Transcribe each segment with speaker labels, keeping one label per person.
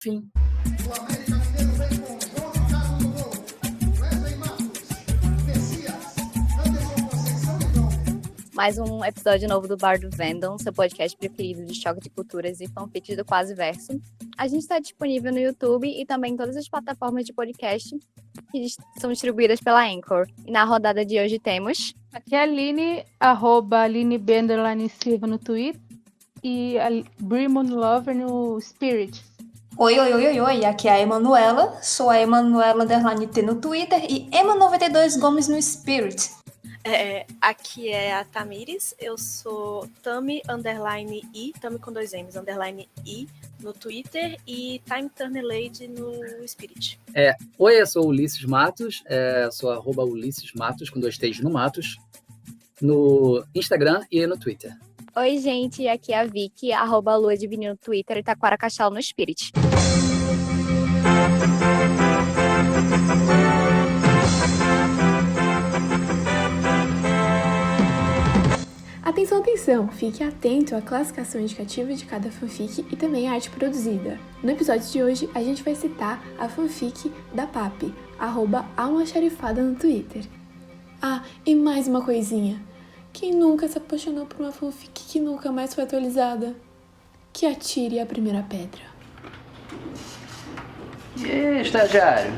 Speaker 1: Enfim.
Speaker 2: O América Mineiro vem com João Ricardo no gol, Wesley Matos, Messias, Anderson Conceição e Dom.
Speaker 3: Mais um episódio novo do Bar do Vendom, seu podcast preferido de choque de culturas e fanfics do Quase Verso. A gente está disponível no YouTube e também em todas as plataformas de podcast que são distribuídas pela Anchor. E na rodada de hoje temos...
Speaker 4: Aqui é a Aline, @AlineB_Silva no Twitter e a Brimon Lover no Spirit.
Speaker 5: Oi, aqui é a Emanuela, sou a Emanuela _T no Twitter e Ema92 Gomes no Spirit.
Speaker 6: Aqui é a Tamires, eu sou Tami_I, Tami com 2 M's, _I no Twitter e Time Turner Lady no Spirit.
Speaker 1: Oi, eu sou o Ulisses Matos, sou @Ulisses Matos com 2 T's no Matos, no Instagram e no Twitter.
Speaker 3: Oi, gente, aqui é a Vicky, @Lua de Vinil no Twitter e Taquara Cachalo no Spirit.
Speaker 7: Atenção! Fique atento à classificação indicativa de cada fanfic e também à arte produzida. No episódio de hoje, a gente vai citar a fanfic da Papi, @almaxarifada no Twitter. Ah, e mais uma coisinha. Quem nunca se apaixonou por uma fanfic que nunca mais foi atualizada? Que atire a primeira pedra.
Speaker 1: E aí, estagiário?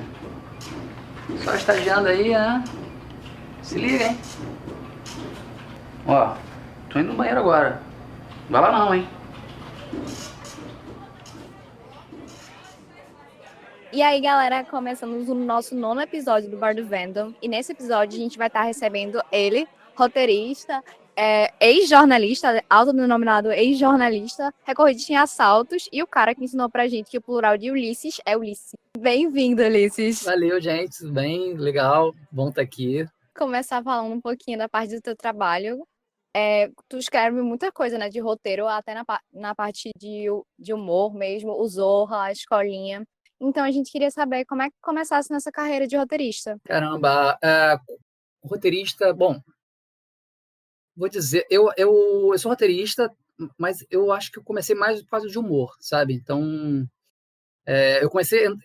Speaker 1: Só estagiando aí, né? Se liga, hein? Ó, tô indo no banheiro agora. Vai lá não, hein?
Speaker 3: E aí, galera, começamos o nosso 9º episódio do Bar do Vendom. E nesse episódio a gente vai estar recebendo ele, roteirista, ex-jornalista, autodenominado ex-jornalista, recorrente em assaltos, e o cara que ensinou pra gente que o plural de Ulisses é Ulisses. Bem-vindo, Ulisses.
Speaker 1: Valeu, gente, tudo bem? Legal, bom estar aqui.
Speaker 3: Começar falando um pouquinho da parte do teu trabalho. Tu escreve muita coisa, né, de roteiro, até na parte de humor mesmo, o Zorra, a Escolinha. Então a gente queria saber como é que começasse nessa carreira de roteirista.
Speaker 1: Caramba, roteirista, bom, vou dizer, eu sou roteirista, mas eu acho que eu comecei mais por causa de humor, sabe? Então,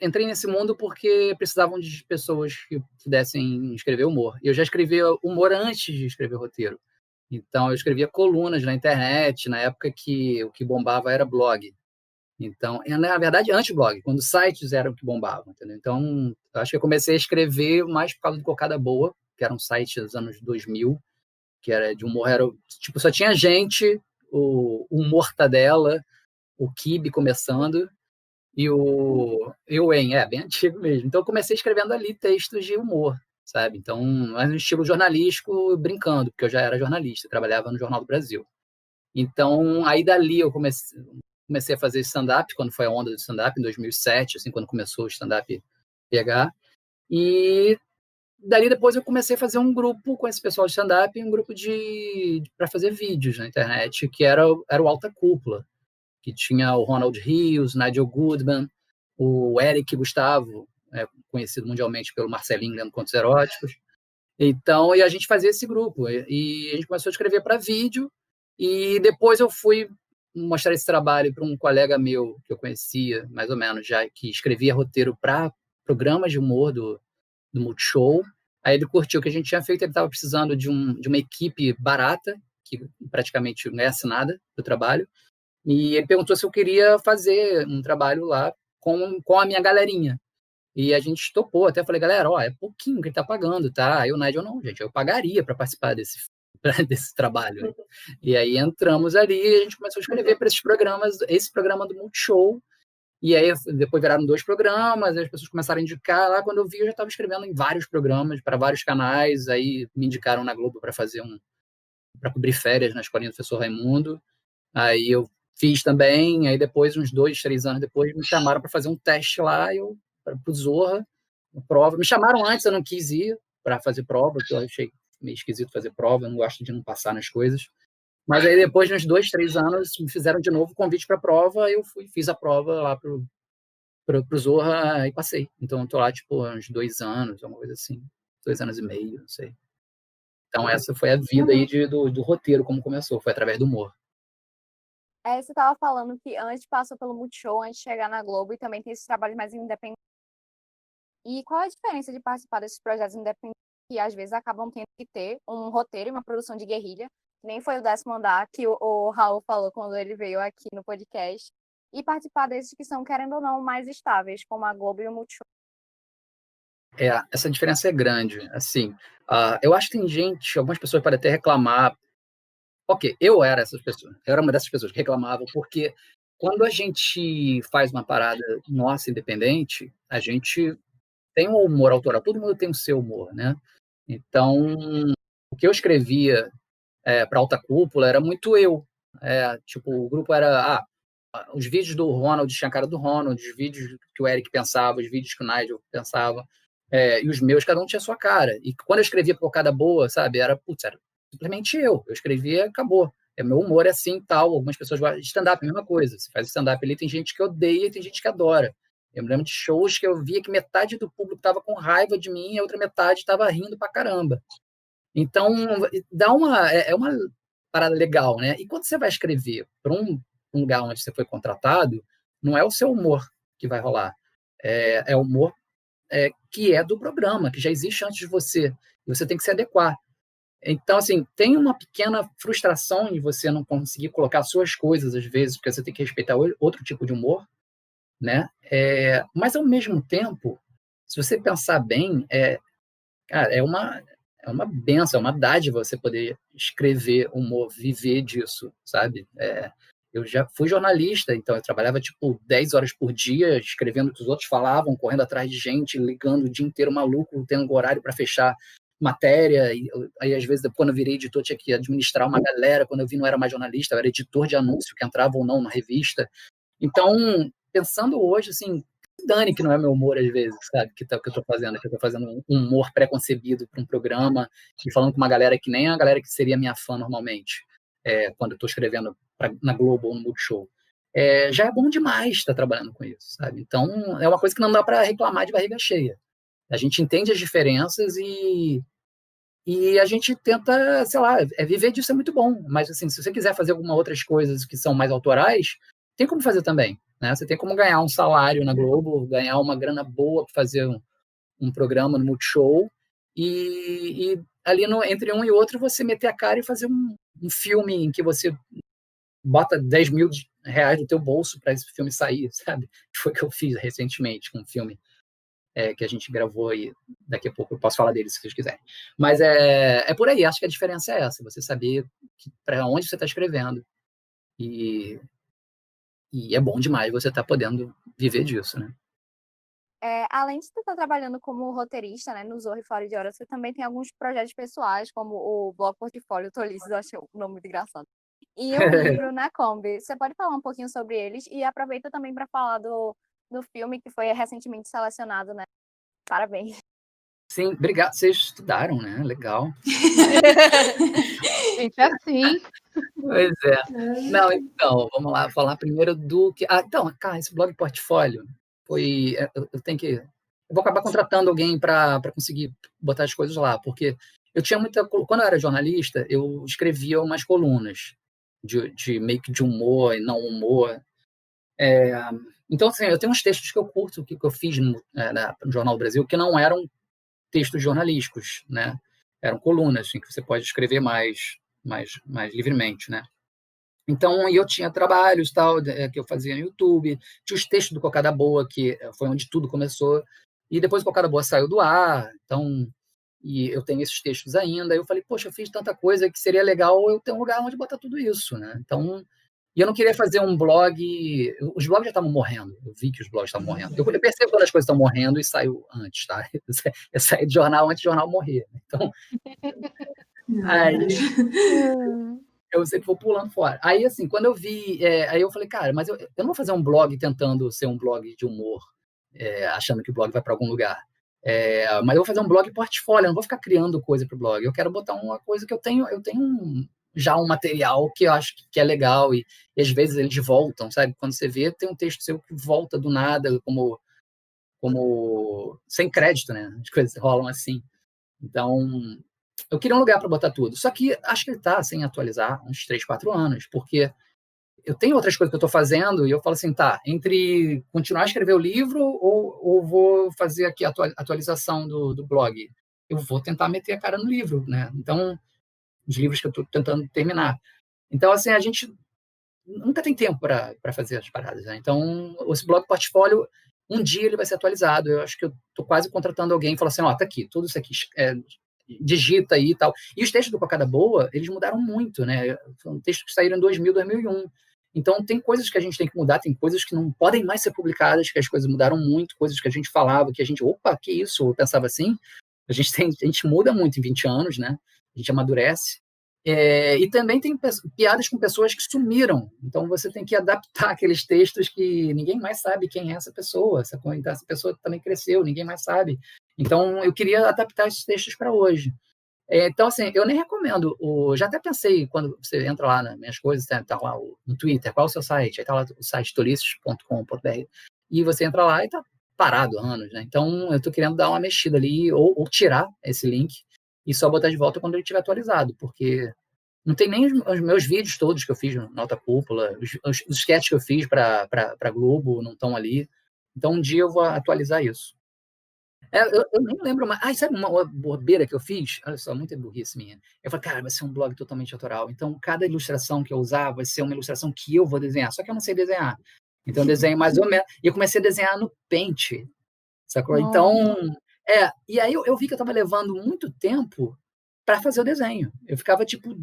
Speaker 1: entrei nesse mundo porque precisavam de pessoas que pudessem escrever humor. E eu já escrevia humor antes de escrever roteiro. Então, eu escrevia colunas na internet, na época que o que bombava era blog. Então, na verdade, antes blog, quando sites eram o que bombavam, entendeu? Então, eu acho que eu comecei a escrever mais por causa do Cocada Boa, que era um site dos anos 2000, que era de humor, tipo, só tinha gente, o Mortadela, o Kibe começando, e o Ewen, bem antigo mesmo. Então, eu comecei escrevendo ali textos de humor, sabe? Então, mas no estilo jornalístico, brincando, porque eu já era jornalista, trabalhava no Jornal do Brasil. Então, aí dali eu comecei a fazer stand-up, quando foi a onda do stand-up, em 2007, assim, quando começou o stand-up pegar. E dali depois eu comecei a fazer um grupo com esse pessoal de stand-up, um grupo para fazer vídeos na internet, que era o Alta Cúpula, que tinha o Ronald Rios, Nigel Goodman, o Eric Gustavo, conhecido mundialmente pelo Marcelinho lendo contos eróticos. Então, e a gente fazia esse grupo. E a gente começou a escrever para vídeo, e depois eu fui mostrar esse trabalho para um colega meu que eu conhecia, mais ou menos, já que escrevia roteiro para programas de humor do Multishow. Aí ele curtiu o que a gente tinha feito, ele estava precisando de uma equipe barata, que praticamente não é assinada do trabalho, e ele perguntou se eu queria fazer um trabalho lá com a minha galerinha. E a gente topou, até falei, galera, é pouquinho que ele está pagando, tá? Aí o Nigel, não, gente, eu pagaria para participar desse trabalho. E aí entramos ali e a gente começou a escrever para esses programas, esse programa do Multishow, e aí depois viraram 2 programas, aí as pessoas começaram a indicar, lá quando eu vi eu já estava escrevendo em vários programas, para vários canais, aí me indicaram na Globo para para cobrir férias na escolinha do professor Raimundo, aí eu fiz também, aí depois, uns 2, 3 anos depois, me chamaram para fazer um teste lá, para o Zorra, prova, me chamaram antes, eu não quis ir para fazer prova, porque eu achei meio esquisito fazer prova, eu não gosto de não passar nas coisas. Mas aí depois de uns 2, 3 anos, me fizeram de novo o convite para a prova, eu fiz a prova lá pro Zorra e passei. Então eu tô lá, tipo, uns 2 anos, alguma coisa assim. 2 anos e meio, não sei. Então essa foi a vida aí do roteiro, como começou, foi através do humor.
Speaker 3: Você estava falando que antes passou pelo Multishow, antes de chegar na Globo, e também tem esses trabalhos mais independentes. E qual a diferença de participar desses projetos independentes que às vezes acabam tendo que ter um roteiro e uma produção de guerrilha, que nem foi o 10º Andar que o Raul falou quando ele veio aqui no podcast, e participar desses que são, querendo ou não, mais estáveis, como a Globo e o Multishow?
Speaker 1: Essa diferença é grande, assim. Eu acho que tem gente, algumas pessoas podem até reclamar. Ok, eu era uma dessas pessoas que reclamavam, porque quando a gente faz uma parada nossa independente, a gente tem um humor autoral, todo mundo tem o seu humor, né? Então, o que eu escrevia para Alta Cúpula era muito eu. Tipo, o grupo era os vídeos do Ronald tinha a cara do Ronald, os vídeos que o Eric pensava, os vídeos que o Nigel pensava, e os meus, cada um tinha a sua cara. E quando eu escrevia Cocada Boa, sabe, era simplesmente eu escrevia e acabou. Meu humor é assim tal. Algumas pessoas gostam de stand-up, a mesma coisa. Você faz stand-up ali, tem gente que odeia e tem gente que adora. Eu me lembro de shows que eu via que metade do público estava com raiva de mim e a outra metade estava rindo pra caramba. Então, é uma parada legal, né? E quando você vai escrever para um lugar onde você foi contratado, não é o seu humor que vai rolar. É o humor que é do programa, que já existe antes de você. E você tem que se adequar. Então, assim, tem uma pequena frustração em você não conseguir colocar suas coisas, às vezes, porque você tem que respeitar outro tipo de humor, né? Mas, ao mesmo tempo, se você pensar bem, cara, é uma benção, é uma dádiva você poder escrever humor, viver disso, sabe? Eu já fui jornalista, então eu trabalhava, 10 horas por dia, escrevendo o que os outros falavam, correndo atrás de gente, ligando o dia inteiro maluco, tendo horário para fechar matéria, e aí às vezes quando eu virei editor tinha que administrar uma galera, quando eu vi não era mais jornalista, eu era editor de anúncio que entrava ou não na revista. Então, pensando hoje, assim, dane que não é meu humor às vezes, sabe, que eu tô fazendo, que eu tô fazendo um humor pré-concebido para um programa e falando com uma galera que nem a galera que seria minha fã normalmente, quando eu tô escrevendo na Globo ou no Multishow. Já é bom demais estar trabalhando com isso, sabe? Então, é uma coisa que não dá para reclamar de barriga cheia. A gente entende as diferenças e a gente tenta, sei lá, viver disso é muito bom. Mas, assim, se você quiser fazer algumas outras coisas que são mais autorais, tem como fazer também, né? Você tem como ganhar um salário na Globo, ganhar uma grana boa para fazer um programa no Multishow e ali entre um e outro você meter a cara e fazer um filme em que você bota 10 mil reais do teu bolso para esse filme sair, sabe? Que foi o que eu fiz recentemente com um filme que a gente gravou e daqui a pouco eu posso falar dele se vocês quiserem. Mas é por aí, acho que a diferença é essa, você saber para onde você está escrevendo e é bom demais você estar podendo viver disso, né?
Speaker 3: Além de você estar trabalhando como roteirista, né, no Zorro e Fora de Hora, você também tem alguns projetos pessoais, como o blog Portfólio Tolices, eu achei o nome muito engraçado. E o livro Na Kombi. Você pode falar um pouquinho sobre eles e aproveita também para falar do filme que foi recentemente selecionado, né? Parabéns.
Speaker 1: Sim, obrigado. Vocês estudaram, né? Legal.
Speaker 4: Gente, assim.
Speaker 1: Pois é. Não, então, vamos lá, falar primeiro do que... então, cara, esse blog portfólio foi... Eu tenho que... Eu vou acabar contratando alguém para conseguir botar as coisas lá, porque eu tinha muita... Quando eu era jornalista, eu escrevia umas colunas de meio que de humor e não humor. Então, assim, eu tenho uns textos que eu curto, que eu fiz no Jornal do Brasil, que não eram textos jornalísticos, né? Eram colunas, assim, que você pode escrever mais livremente, né? Então, eu tinha trabalhos tal que eu fazia no YouTube, tinha os textos do Cocada Boa, que foi onde tudo começou, e depois o Cocada Boa saiu do ar, então, e eu tenho esses textos ainda, eu falei, poxa, eu fiz tanta coisa que seria legal eu ter um lugar onde botar tudo isso, né? Então, e eu não queria fazer um blog... Os blogs já estavam morrendo. Eu vi que os blogs estavam morrendo. Eu percebo quando as coisas estão morrendo e saio antes, tá? Eu saí de jornal antes do jornal morrer. Então, aí eu sempre vou pulando fora. Aí, assim, quando eu vi... aí eu falei, cara, mas eu não vou fazer um blog tentando ser um blog de humor, achando que o blog vai para algum lugar. Mas eu vou fazer um blog portfólio, eu não vou ficar criando coisa para o blog. Eu quero botar uma coisa que eu tenho já um material que eu acho que é legal e às vezes eles voltam, sabe? Quando você vê, tem um texto seu que volta do nada, como sem crédito, né? As coisas rolam assim. Então, eu queria um lugar para botar tudo. Só que acho que ele está sem atualizar uns 3, 4 anos, porque eu tenho outras coisas que eu estou fazendo e eu falo assim, tá, entre continuar a escrever o livro ou vou fazer aqui a atualização do blog. Eu vou tentar meter a cara no livro, né? Então, os livros que eu estou tentando terminar. Então, assim, a gente nunca tem tempo para fazer as paradas, né? Então, esse blog portfólio, um dia ele vai ser atualizado. Eu acho que eu estou quase contratando alguém e falo assim, ó, tá aqui, tudo isso aqui, digita aí e tal. E os textos do Cocada Boa, eles mudaram muito, né? São textos que saíram em 2000, 2001. Então, tem coisas que a gente tem que mudar, tem coisas que não podem mais ser publicadas, que as coisas mudaram muito, coisas que a gente falava, que a gente, opa, que isso? Eu pensava assim. A gente muda muito em 20 anos, né? A gente amadurece. E também tem piadas com pessoas que sumiram. Então, você tem que adaptar aqueles textos que ninguém mais sabe quem é essa pessoa. Então, essa pessoa também cresceu, ninguém mais sabe. Então, eu queria adaptar esses textos para hoje. Então, assim, eu nem recomendo. Já até pensei, quando você entra lá nas minhas coisas, tá lá no Twitter, qual é o seu site? Aí tá lá o site tolices.com.br. E você entra lá e tá parado há anos, né? Então, eu tô querendo dar uma mexida ali, ou tirar esse link e só botar de volta quando ele estiver atualizado, porque não tem nem os meus vídeos todos que eu fiz no Alta Cúpula, os sketches que eu fiz para Globo não estão ali. Então, um dia eu vou atualizar isso. Eu nem lembro mais. Sabe uma bobeira que eu fiz? Olha só, muita burrice minha. Eu falei, cara, vai ser um blog totalmente autoral. Então, cada ilustração que eu usar vai ser uma ilustração que eu vou desenhar. Só que eu não sei desenhar. Então, eu desenho mais ou menos. E eu comecei a desenhar no Paint. Sacou? Então, e aí eu vi que eu estava levando muito tempo para fazer o desenho. Eu ficava, tipo,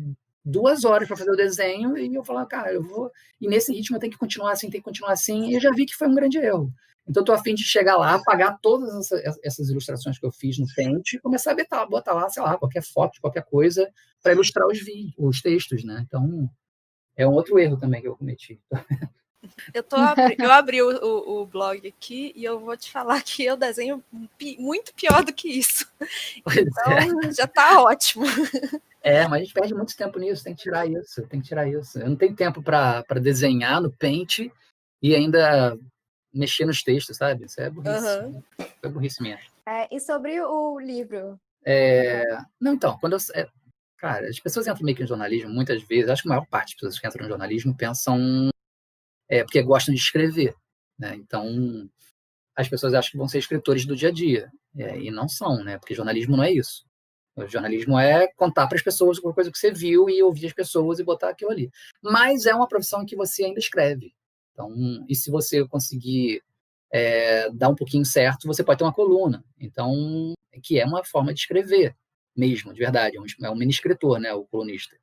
Speaker 1: 2 horas para fazer o desenho e eu falava, cara, eu vou... E nesse ritmo eu tenho que continuar assim, tem que continuar assim. E eu já vi que foi um grande erro. Então, estou a fim de chegar lá, apagar todas essas ilustrações que eu fiz no Paint e começar a botar lá, sei lá, qualquer foto, qualquer coisa, para ilustrar os textos, né? Então, é um outro erro também que eu cometi.
Speaker 6: Eu abri o blog aqui e eu vou te falar que eu desenho muito pior do que isso. Então, já tá ótimo.
Speaker 1: Mas a gente perde muito tempo nisso, tem que tirar isso. Eu não tenho tempo para desenhar no Paint e ainda mexer nos textos, sabe? Isso é burrice.
Speaker 6: Uhum.
Speaker 1: É burrice minha.
Speaker 3: E sobre o livro?
Speaker 1: Não, então, cara, as pessoas entram meio que em jornalismo, muitas vezes, acho que a maior parte das pessoas que entram no jornalismo pensam porque gostam de escrever, né? Então, as pessoas acham que vão ser escritores do dia a dia, e não são, né? Porque jornalismo não é isso. O jornalismo é contar para as pessoas alguma coisa que você viu e ouvir as pessoas e botar aquilo ali. Mas é uma profissão que você ainda escreve. Então, e se você conseguir dar um pouquinho certo, você pode ter uma coluna. Então, que é uma forma de escrever mesmo, de verdade. É um mini escritor, né? O colunista.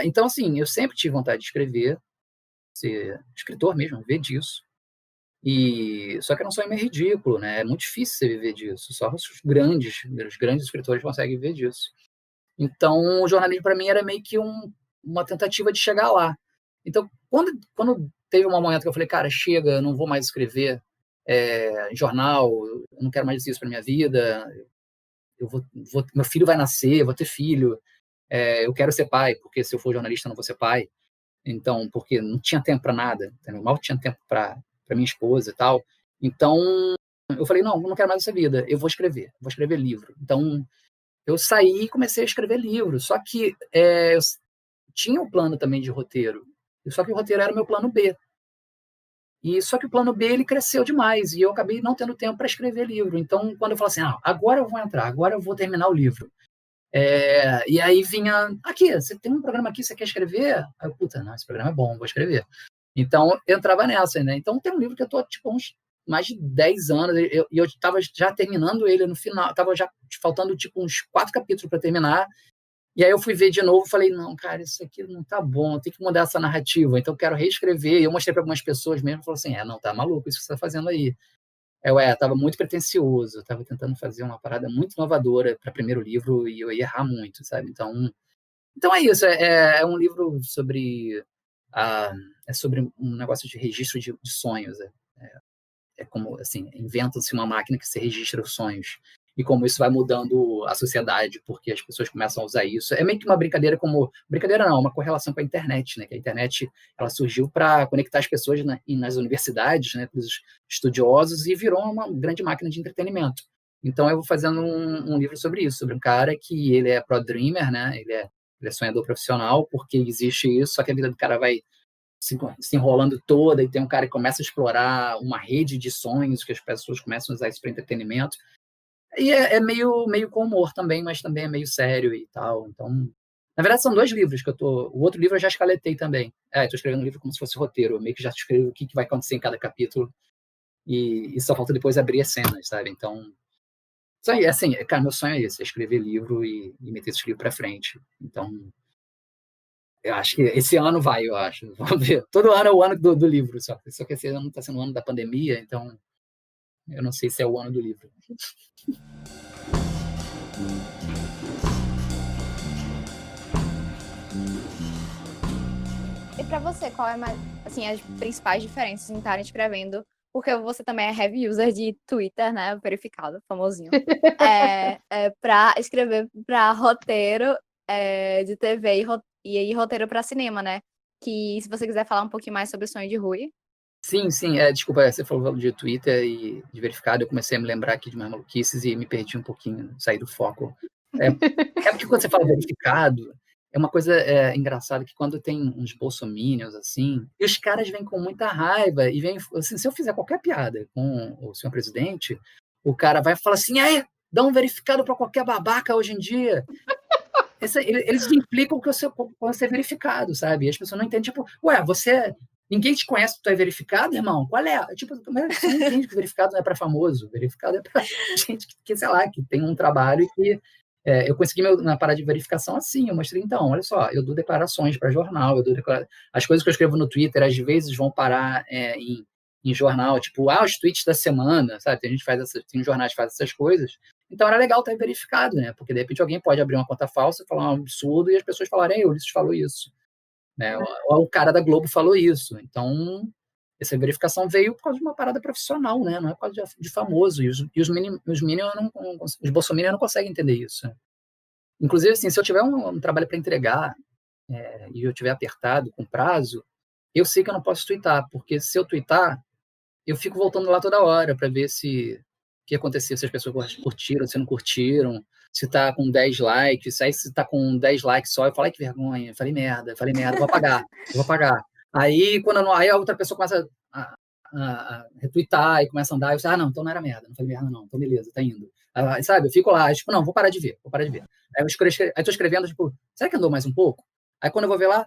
Speaker 1: Então, assim, eu sempre tive vontade de escrever, ser escritor mesmo, viver disso. Só que é um sonho meio ridículo, né? É muito difícil você viver disso. Só os grandes escritores conseguem viver disso. Então, o jornalismo para mim era meio que uma tentativa de chegar lá. Então, quando teve um momento que eu falei, cara, chega, eu não vou mais escrever em jornal, eu não quero mais isso para minha vida, meu filho vai nascer, eu vou ter filho, eu quero ser pai, porque se eu for jornalista eu não vou ser pai. Então, porque não tinha tempo para nada, entendeu? Mal tinha tempo para minha esposa e tal. Então, eu falei, não quero mais essa vida, eu vou escrever livro. Então, eu saí e comecei a escrever livro. Só que eu tinha um plano também de roteiro, só que o roteiro era o meu plano B. Só que o plano B ele cresceu demais e eu acabei não tendo tempo para escrever livro. Então, quando eu falo assim, agora eu vou entrar, agora eu vou terminar o livro. E aí vinha, aqui, você tem um programa aqui, você quer escrever? Aí eu, puta, não, esse programa é bom, vou escrever. Então, eu entrava nessa, né? Então, tem um livro que eu tô, tipo, uns mais de 10 anos, e eu estava já terminando ele no final, estava já faltando, tipo, uns 4 capítulos para terminar, e aí eu fui ver de novo e falei, não, cara, isso aqui não tá bom, eu tenho que mudar essa narrativa, então eu quero reescrever, e eu mostrei para algumas pessoas mesmo, falaram assim, não, tá maluco isso que você tá fazendo aí. Tava muito pretencioso, tava tentando fazer uma parada muito inovadora para primeiro livro e eu ia errar muito, sabe? Então é isso, é um livro sobre sobre um negócio de registro de sonhos. É como, assim, inventa-se uma máquina que se registra os sonhos e como isso vai mudando a sociedade, porque as pessoas começam a usar isso. É meio que uma brincadeira uma correlação com a internet, né? Que a internet ela surgiu para conectar as pessoas nas universidades, né, com os estudiosos, e virou uma grande máquina de entretenimento. Então eu vou fazendo um livro sobre isso, sobre um cara que ele é pro-dreamer, né? Ele é sonhador profissional, porque existe isso, só que a vida do cara vai se enrolando toda, e tem um cara que começa a explorar uma rede de sonhos, que as pessoas começam a usar isso para entretenimento. E é meio com humor também, mas também é meio sério e tal. Então, na verdade, são 2 livros que eu tô... O outro livro eu já escaletei também. Estou escrevendo um livro como se fosse roteiro. Eu meio que já escrevo o que vai acontecer em cada capítulo. E só falta depois abrir as cenas, sabe? Então, isso aí, assim, cara, meu sonho é esse, é escrever livro e meter esse livro pra frente. Então, eu acho que esse ano vai, eu acho. Vamos ver. Todo ano é o ano do livro, só que esse ano está sendo o ano da pandemia, então eu não sei se é o ano do livro.
Speaker 3: E pra você, qual é mais, assim, as principais diferenças em estarem escrevendo? Porque você também é heavy user de Twitter, né? Verificado, famosinho. Pra escrever pra roteiro de TV e aí roteiro pra cinema, né? Que se você quiser falar um pouquinho mais sobre o Sonho de Rui.
Speaker 1: Sim, desculpa, você falou de Twitter e de verificado, eu comecei a me lembrar aqui de umas maluquices e me perdi um pouquinho, saí do foco. Porque quando você fala verificado, é uma coisa engraçada que quando tem uns bolsominions, assim, e os caras vêm com muita raiva e vêm, assim, se eu fizer qualquer piada com o senhor presidente, o cara vai falar assim, aí, dá um verificado para qualquer babaca hoje em dia. Eles implicam que você é verificado, sabe? E as pessoas não entendem, tipo, ué, ninguém te conhece, tu é verificado, irmão? Qual é? Tipo, você não entende que verificado não é para famoso, verificado é para gente que, sei lá, que tem um trabalho que... eu consegui na parada de verificação assim, eu mostrei, então, olha só, eu dou declarações para jornal, as coisas que eu escrevo no Twitter, às vezes vão parar em jornal, tipo, os tweets da semana, sabe? Tem jornais que fazem essas coisas. Então era legal estar verificado, né? Porque de repente alguém pode abrir uma conta falsa, falar um absurdo e as pessoas falarem, o Ulisses falou isso. Né? Ou o cara da Globo falou isso. Então, essa verificação veio por causa de uma parada profissional, né? Não é por causa de famoso. E os bolsominions não conseguem entender isso. Inclusive, assim, se eu tiver um trabalho para entregar e eu tiver apertado com prazo, eu sei que eu não posso twittar, porque se eu twittar, eu fico voltando lá toda hora para ver o que aconteceu, se as pessoas curtiram, se não curtiram, se tá com 10 likes, aí se tá com 10 likes só, eu falo, que vergonha, falei merda, vou apagar. Aí, aí a outra pessoa começa a retweetar e começa a andar, eu sei, não, então não era merda, não falei merda não, então beleza, tá indo. Aí, sabe, eu fico lá, tipo, não, vou parar de ver. Aí tô escrevendo, tipo, será que andou mais um pouco? Aí quando eu vou ver lá,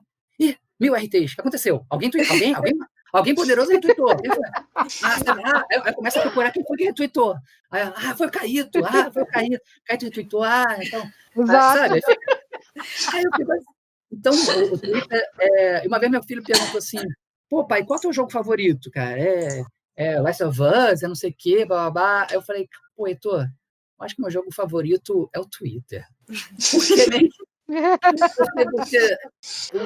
Speaker 1: 1000 RTs, o que aconteceu? Alguém poderoso retweetou. Aí começa a procurar quem foi que retweetou. Aí, foi o Caíto. Caíto retweetou. Então...
Speaker 4: Exato.
Speaker 1: Sabe? Aí eu fico assim. Então, o Twitter... uma vez meu filho perguntou assim, pô, pai, qual é o teu jogo favorito, cara? Last of Us, não sei o quê, blá, blá, blá. Aí eu falei, pô, Heitor, eu acho que meu jogo favorito é o Twitter. Porque nem...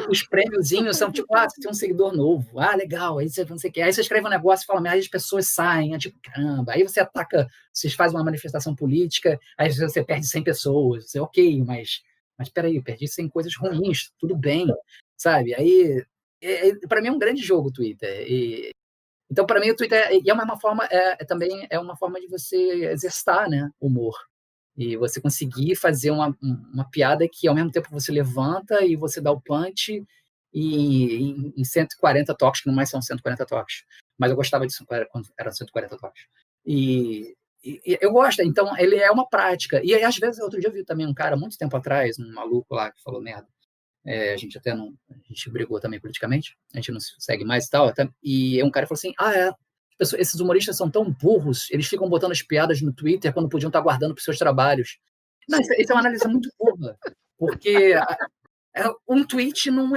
Speaker 1: os prêmiozinhos são tipo, você tem um seguidor novo, legal, aí você não sei o que, aí você escreve um negócio e fala, aí as pessoas saem, tipo, caramba, aí você ataca, vocês fazem uma manifestação política, aí você perde 100 pessoas, você, ok, mas peraí, eu perdi 100 coisas ruins, tudo bem, sabe, aí, para mim é um grande jogo o Twitter, então para mim o Twitter é uma forma, também é uma forma de você exercitar, né, humor. E você conseguir fazer uma piada que, ao mesmo tempo, você levanta e você dá o punch e em 140 toques, que não mais são 140 toques. Mas eu gostava disso quando eram 140 toques. E eu gosto. Então, ele é uma prática. E, às vezes, outro dia eu vi também um cara, muito tempo atrás, um maluco lá que falou merda. A gente até não... A gente brigou também politicamente. A gente não se segue mais e tal. E um cara falou assim, esses humoristas são tão burros, eles ficam botando as piadas no Twitter quando podiam estar guardando para os seus trabalhos. Não, isso é uma análise muito burra, porque um tweet não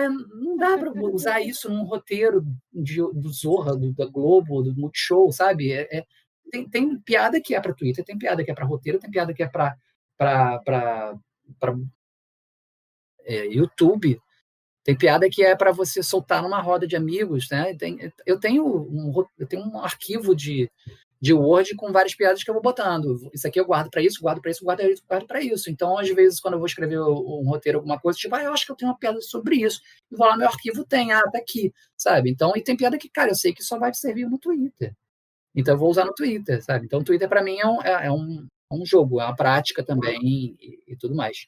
Speaker 1: dá para usar isso num roteiro do Zorra, da Globo, do Multishow, sabe? Tem piada que é para Twitter, tem piada que é para roteiro, tem piada que é para YouTube. Tem piada que é para você soltar numa roda de amigos, né? Eu tenho um arquivo de Word com várias piadas que eu vou botando. Isso aqui eu guardo para isso, guardo para isso. Então, às vezes, quando eu vou escrever um roteiro, alguma coisa, tipo, eu acho que eu tenho uma piada sobre isso. E vou lá, meu arquivo tem, tá aqui, sabe? Então, e tem piada que, cara, eu sei que só vai servir no Twitter. Então, eu vou usar no Twitter, sabe? Então, o Twitter, para mim, é um jogo, é uma prática também e tudo mais.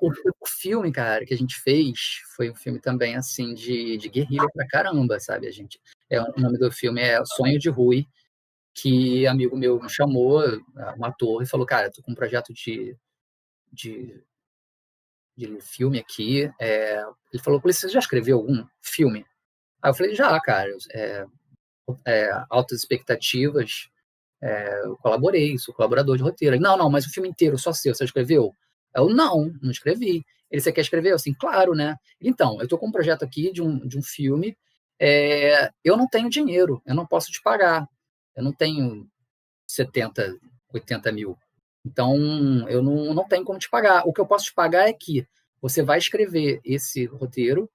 Speaker 1: O filme, cara, que a gente fez foi um filme também, assim, de guerrilha pra caramba, sabe? O nome do filme é Sonho de Rui, que amigo meu me chamou, um ator, e falou, cara, tô com um projeto de filme aqui. Ele falou, você já escreveu algum filme? Aí eu falei, já, cara, Altas Expectativas, eu colaborei, sou colaborador de roteiro. Ele, não, mas o filme inteiro, só seu, você escreveu? Eu, não escrevi. Ele, você quer escrever? Eu, assim, claro, né? Então, eu tô com um projeto aqui de um filme, eu não tenho dinheiro, eu não posso te pagar, eu não tenho 70, 80 mil. Então, eu não tenho como te pagar. O que eu posso te pagar é que você vai escrever esse roteiro,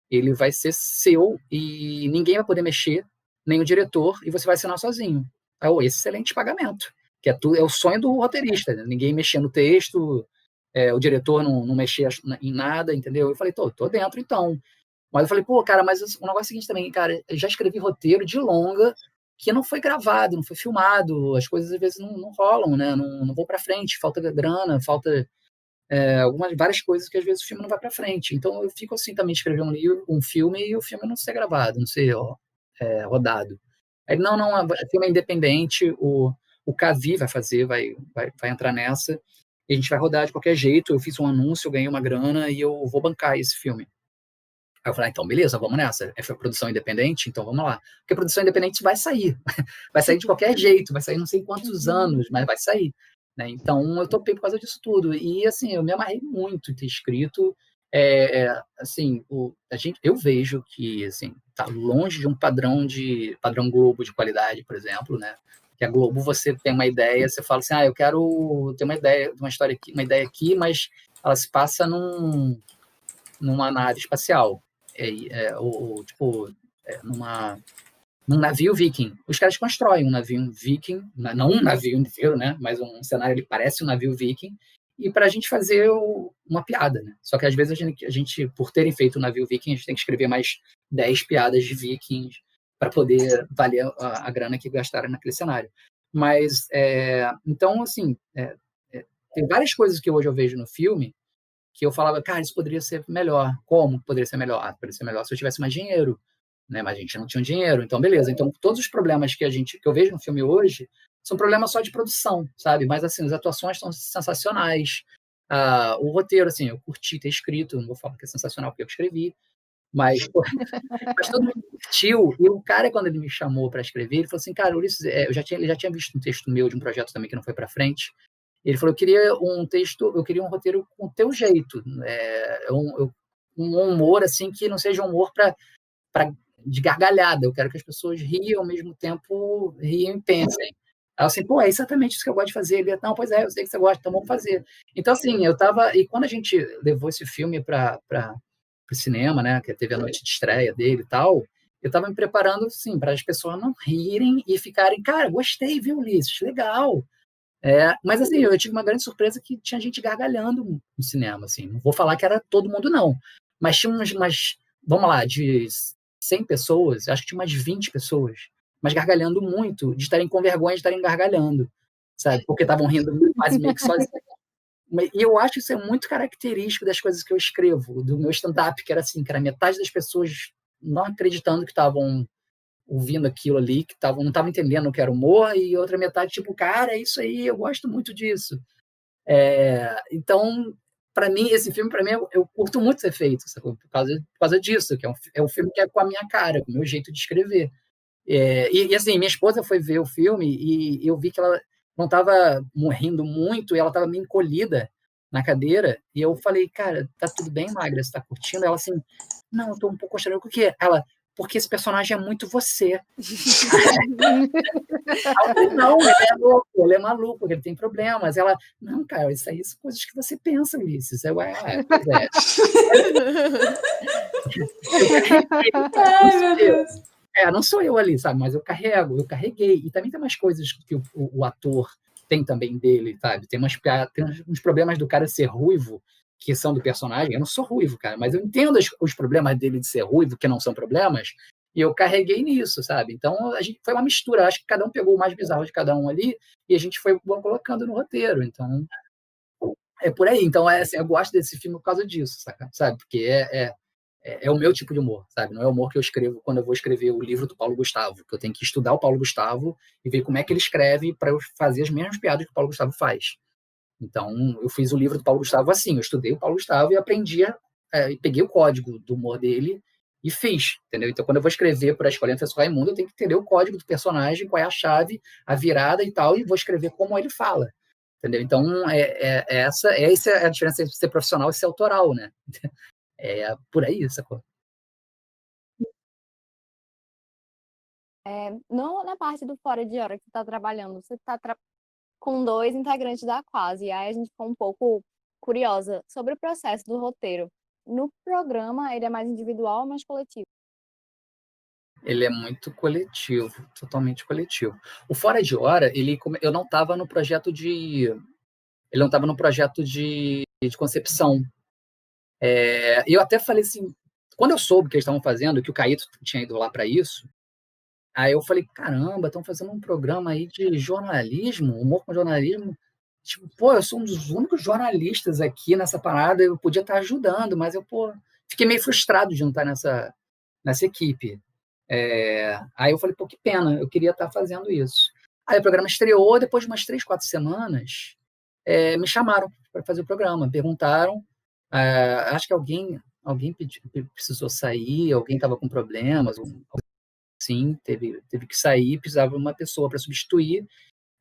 Speaker 1: ele vai ser seu e ninguém vai poder mexer, nem o diretor, e você vai assinar sozinho. Excelente pagamento, que é o sonho do roteirista, né? Ninguém mexer no texto, o diretor não mexer em nada, entendeu? Eu falei, tô dentro então. Mas eu falei, pô, cara, mas o negócio é o seguinte também, cara, eu já escrevi roteiro de longa que não foi gravado, não foi filmado, as coisas às vezes não rolam, né? Não vão para frente, falta grana, falta várias coisas que às vezes o filme não vai para frente. Então eu fico assim também de escrever um filme e o filme não ser gravado, não ser rodado. Aí não, o filme é independente, o Cavi vai fazer, vai entrar nessa, e a gente vai rodar de qualquer jeito. Eu fiz um anúncio, eu ganhei uma grana e eu vou bancar esse filme. Aí eu falei, então, beleza, vamos nessa. É produção independente, então vamos lá. Porque a produção independente vai sair. Vai sair de qualquer jeito, vai sair não sei quantos anos, mas vai sair. Né? Então, eu topei por causa disso tudo. E, assim, eu me amarrei muito em ter escrito. Assim, eu vejo que, assim, tá longe de um padrão Globo de qualidade, por exemplo, né? Que a Globo, você tem uma ideia, você fala assim, eu quero ter uma ideia, uma história aqui, uma ideia aqui, mas ela se passa numa nave espacial. Num navio viking. Os caras constroem um navio viking, não um navio inteiro, né? Mas um cenário, ele parece um navio viking, e para a gente fazer uma piada, né? Só que às vezes a gente, por terem feito um navio viking, a gente tem que escrever mais 10 piadas de vikings para poder valer a grana que gastaram naquele cenário. Mas, então, assim, tem várias coisas que hoje eu vejo no filme que eu falava, cara, isso poderia ser melhor. Como poderia ser melhor? Poderia ser melhor se eu tivesse mais dinheiro, né? Mas a gente não tinha dinheiro. Então, beleza. Então, todos os problemas que eu vejo no filme hoje são problemas só de produção, sabe? Mas, assim, as atuações estão sensacionais. O roteiro, assim, eu curti ter escrito, não vou falar que é sensacional porque eu escrevi, mas todo mundo curtiu. E o cara, quando ele me chamou para escrever, ele falou assim, cara, Ulisses, ele já tinha visto um texto meu de um projeto também que não foi para frente. Ele falou, eu queria um roteiro com o teu jeito, um humor assim que não seja um humor de gargalhada. Eu quero que as pessoas riam ao mesmo tempo, riam e pensem. Aí eu assim, pô, é exatamente isso que eu gosto de fazer. Ele, não, pois eu sei que você gosta, então vamos fazer. Então, assim, e quando a gente levou esse filme para o cinema, né, que teve a noite de estreia dele e tal, eu estava me preparando, assim, para as pessoas não rirem e ficarem, cara, gostei, viu, Ulisses, legal. Mas assim, eu tive uma grande surpresa que tinha gente gargalhando no cinema, assim. Não vou falar que era todo mundo, não. Mas tinha vamos lá, de 100 pessoas, acho que tinha umas 20 pessoas, mas gargalhando muito, de estarem com vergonha de estarem gargalhando, sabe? Porque estavam rindo quase meio que sozinhos. E eu acho que isso é muito característico das coisas que eu escrevo, do meu stand-up, que era assim, que era metade das pessoas não acreditando que estavam ouvindo aquilo ali, que não estavam entendendo o que era humor, e outra metade, tipo, cara, é isso aí, eu gosto muito disso. Então, para mim, esse filme, para mim, eu curto muito ser feito, sabe? Por causa disso, que é um filme que é com a minha cara, com o meu jeito de escrever. E assim, minha esposa foi ver o filme e eu vi que ela não estava rindo muito, e ela estava meio encolhida na cadeira, e eu falei, cara, tá tudo bem, Magra? Você tá curtindo? Ela assim, não, eu tô um pouco constrangido. Por quê? Ela, porque esse personagem é muito você. Não, ele é maluco, ele tem problemas. Ela, não, cara, isso aí são coisas que você pensa, Ulisses. Pois é.
Speaker 5: Ai, meu Deus.
Speaker 1: Não sou eu ali, sabe? Mas eu carreguei. E também tem umas coisas que o ator tem também dele, sabe? Tem uns problemas do cara ser ruivo, que são do personagem. Eu não sou ruivo, cara, mas eu entendo os problemas dele de ser ruivo, que não são problemas, e eu carreguei nisso, sabe? Então, a gente foi uma mistura. Acho que cada um pegou o mais bizarro de cada um ali, e a gente foi colocando no roteiro. Então, É por aí. Então, assim, eu gosto desse filme por causa disso, sabe? Porque é o meu tipo de humor, sabe? Não é o humor que eu escrevo quando eu vou escrever o livro do Paulo Gustavo, que eu tenho que estudar o Paulo Gustavo e ver como é que ele escreve para eu fazer as mesmas piadas que o Paulo Gustavo faz. Então, eu fiz o livro do Paulo Gustavo assim, eu estudei o Paulo Gustavo e aprendi, e peguei o código do humor dele e fiz, entendeu? Então, quando eu vou escrever para a Escolinha do Professor Raimundo, eu tenho que entender o código do personagem, qual é a chave, a virada e tal, e vou escrever como ele fala, entendeu? Então, essa é a diferença entre ser profissional e ser autoral, né? É por aí, sacou?
Speaker 3: Na parte do Fora de Hora que você está trabalhando, você está com 2 integrantes da Quase, e aí a gente ficou um pouco curiosa sobre o processo do roteiro. No programa, ele é mais individual ou mais coletivo?
Speaker 1: Ele é muito coletivo, totalmente coletivo. O Fora de Hora, eu não estava no projeto de... Ele não estava no projeto de concepção. E eu até falei assim, quando eu soube que eles estavam fazendo, que o Caíto tinha ido lá para isso, aí eu falei, caramba, estão fazendo um programa aí de jornalismo, humor com jornalismo. Tipo, pô, eu sou um dos únicos jornalistas aqui nessa parada, eu podia estar ajudando, mas eu, pô, fiquei meio frustrado de não estar nessa equipe. Aí eu falei, pô, que pena, eu queria estar fazendo isso. Aí o programa estreou, depois de umas 3, 4 semanas, me chamaram para fazer o programa, perguntaram, acho que alguém precisou sair, alguém estava com problemas, sim, teve que sair, precisava de uma pessoa para substituir,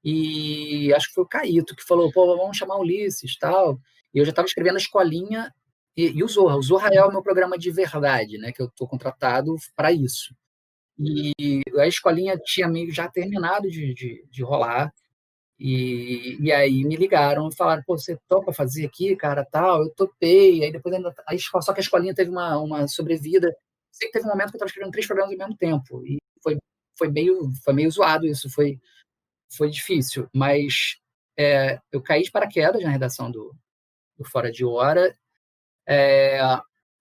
Speaker 1: e acho que foi o Caíto que falou, pô, vamos chamar o Ulisses, tal, e eu já estava escrevendo a Escolinha e o Zorra é o meu programa de verdade, né, que eu estou contratado para isso. E a Escolinha tinha meio já terminado de rolar, e aí me ligaram e falaram, pô, você topa fazer aqui, cara, tal? Eu topei, aí depois só que a Escolinha teve uma sobrevida. Sei que teve um momento que eu estava escrevendo 3 programas ao mesmo tempo, e foi meio zoado isso, foi difícil, mas eu caí de paraquedas na redação do Fora de Hora.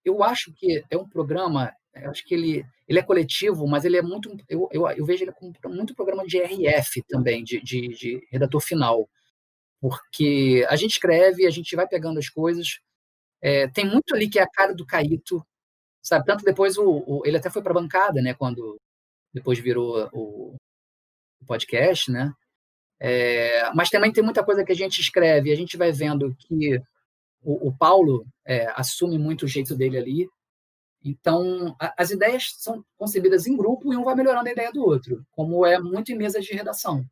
Speaker 1: Eu acho que é um programa, eu acho que ele é coletivo, mas ele é muito, eu vejo ele como muito programa de RF também, de redator final, porque a gente escreve, a gente vai pegando as coisas, tem muito ali que é a cara do Caíto, sabe? Tanto depois ele até foi para a bancada, né? Quando depois virou o podcast, né? Mas também tem muita coisa que a gente escreve, e a gente vai vendo que o Paulo assume muito o jeito dele ali. Então, as ideias são concebidas em grupo e um vai melhorando a ideia do outro, como é muito em mesa de redação,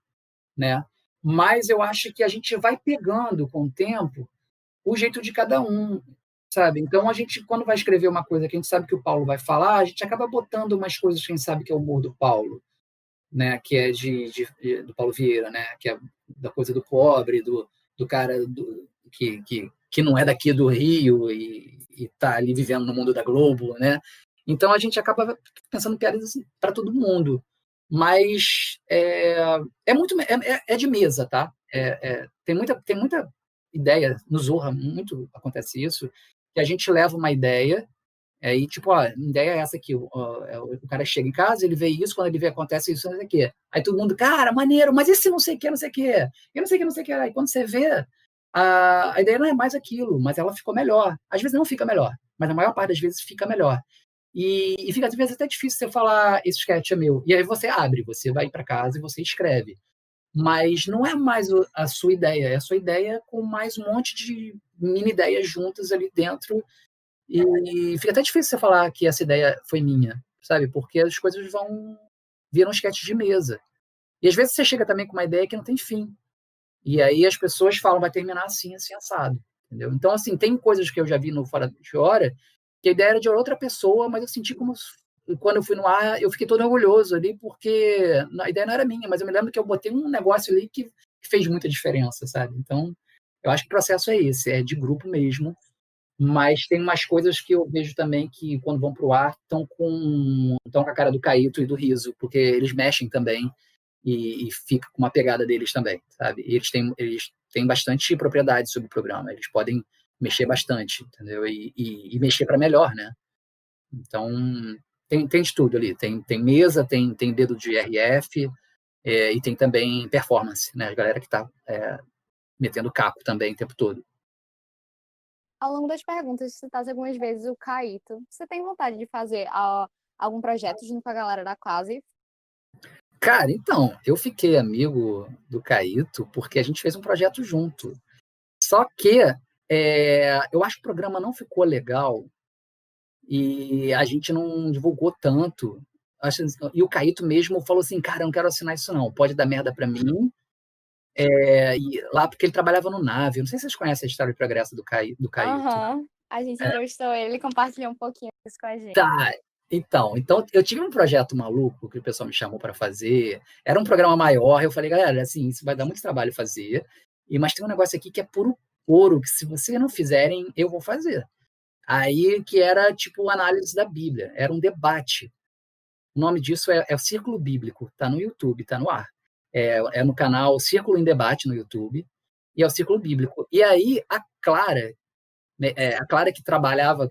Speaker 1: né? Mas eu acho que a gente vai pegando com o tempo o jeito de cada um, sabe? Então, a gente, quando vai escrever uma coisa que a gente sabe que o Paulo vai falar, a gente acaba botando umas coisas que a gente sabe que é o humor do Paulo, né? Que é do Paulo Vieira, né? Que é da coisa do pobre, do cara que não é daqui do Rio e está ali vivendo no mundo da Globo, né? Então a gente acaba pensando piadas assim, para todo mundo, mas muito de mesa, tá? Tem muita ideia no Zorra, muito acontece isso, que a gente leva uma ideia aí, tipo, a ideia é essa aqui, o cara chega em casa, ele vê isso, quando ele vê acontece isso, não sei o quê. Aí todo mundo, cara, maneiro, mas esse não sei o quê, não sei o quê, eu não sei o quê, não sei o quê. Aí quando você vê, a ideia não é mais aquilo, mas ela ficou melhor. Às vezes não fica melhor, mas a maior parte das vezes fica melhor. E fica às vezes até difícil você falar, esse sketch é meu. E aí você abre, você vai para casa e você escreve. Mas não é mais a sua ideia, é a sua ideia com mais um monte de mini ideias juntas ali dentro. E fica até difícil você falar que essa ideia foi minha, sabe? Porque as coisas viram sketch de mesa. E às vezes você chega também com uma ideia que não tem fim. E aí as pessoas falam, vai terminar assim, assim, assado. Entendeu? Então, assim, tem coisas que eu já vi no Fora de Hora que a ideia era de outra pessoa, mas eu senti como... Quando eu fui no ar, eu fiquei todo orgulhoso ali, porque a ideia não era minha, mas eu me lembro que eu botei um negócio ali que fez muita diferença, sabe? Então, eu acho que o processo é esse, é de grupo mesmo. Mas tem umas coisas que eu vejo também que, quando vão para o ar, estão com a cara do Caíto e do Riso, porque eles mexem também e fica com uma pegada deles também, sabe? E eles têm bastante propriedade sobre o programa, eles podem mexer bastante, entendeu? E mexer para melhor, né? Então, tem de tudo ali. Tem mesa, tem dedo de RF, e tem também performance, né? A galera que está metendo capo também o tempo todo.
Speaker 3: Ao longo das perguntas, você citasse algumas vezes o Caíto. Você tem vontade de fazer algum projeto junto com a galera da classe?
Speaker 1: Cara, então, eu fiquei amigo do Caíto porque a gente fez um projeto junto. Só que eu acho que o programa não ficou legal e a gente não divulgou tanto. E o Caíto mesmo falou assim, cara, eu não quero assinar isso não, pode dar merda pra mim. E lá porque ele trabalhava no Nave. Eu não sei se vocês conhecem a história de progresso do Caíto.
Speaker 3: Aham. A gente entrevistou ele compartilhou um pouquinho isso com a gente.
Speaker 1: Tá, então eu tive um projeto maluco que o pessoal me chamou para fazer. Era um programa maior. Eu falei, galera, assim, isso vai dar muito trabalho fazer. Mas tem um negócio aqui que é puro ouro, que se vocês não fizerem, eu vou fazer. Aí que era tipo análise da Bíblia, era um debate. O nome disso é o Círculo Bíblico, tá no YouTube, tá no ar. É no canal Círculo em Debate no YouTube, e é o Círculo Bíblico. E aí a Clara que trabalhava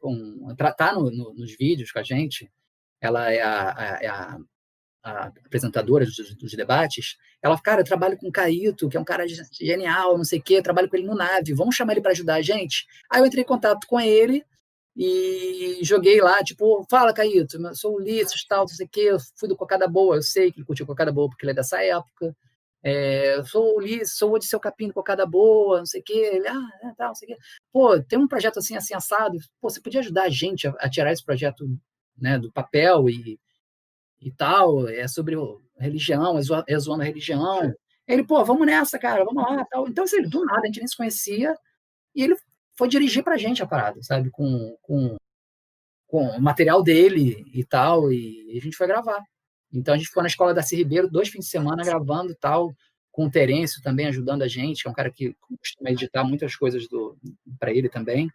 Speaker 1: tá nos vídeos com a gente, ela é a apresentadora dos debates, ela, cara, eu trabalho com o Caíto, que é um cara genial, não sei o quê, eu trabalho com ele no Nave, vamos chamar ele para ajudar a gente? Aí eu entrei em contato com ele e joguei lá, tipo, fala, Caíto, eu sou o Ulisses, tal, não sei o quê, eu fui do Cocada Boa, eu sei que ele curtiu Cocada Boa porque ele é dessa época, eu sou o Ulisses, sou o de Seu Capim do Cocada Boa, não sei o quê, ele, tal, não sei o quê. Pô, tem um projeto assim, assim, assado, pô, você podia ajudar a gente a tirar esse projeto, né, do papel e tal, é sobre religião, é zoando a religião. Ele, pô, vamos nessa, cara, vamos lá, tal. Então, assim, do nada, a gente nem se conhecia, e ele foi dirigir pra gente a parada, sabe, com o material dele e tal, e a gente foi gravar. Então, a gente ficou na escola da Darcy Ribeiro 2 fins de semana gravando e tal, com o Terêncio também ajudando a gente, que é um cara que costuma editar muitas coisas para ele também.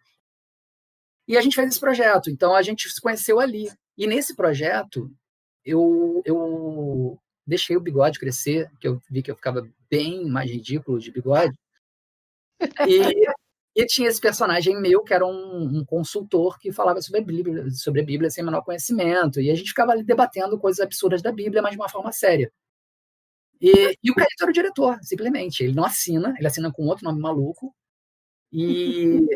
Speaker 1: E a gente fez esse projeto, então a gente se conheceu ali. E nesse projeto, eu deixei o bigode crescer, que eu vi que eu ficava bem mais ridículo de bigode. E tinha esse personagem meu, que era um consultor que falava sobre a Bíblia sem menor conhecimento. E a gente ficava ali debatendo coisas absurdas da Bíblia, mas de uma forma séria. E o Caíto era o diretor, simplesmente. Ele não assina, ele assina com outro nome maluco. E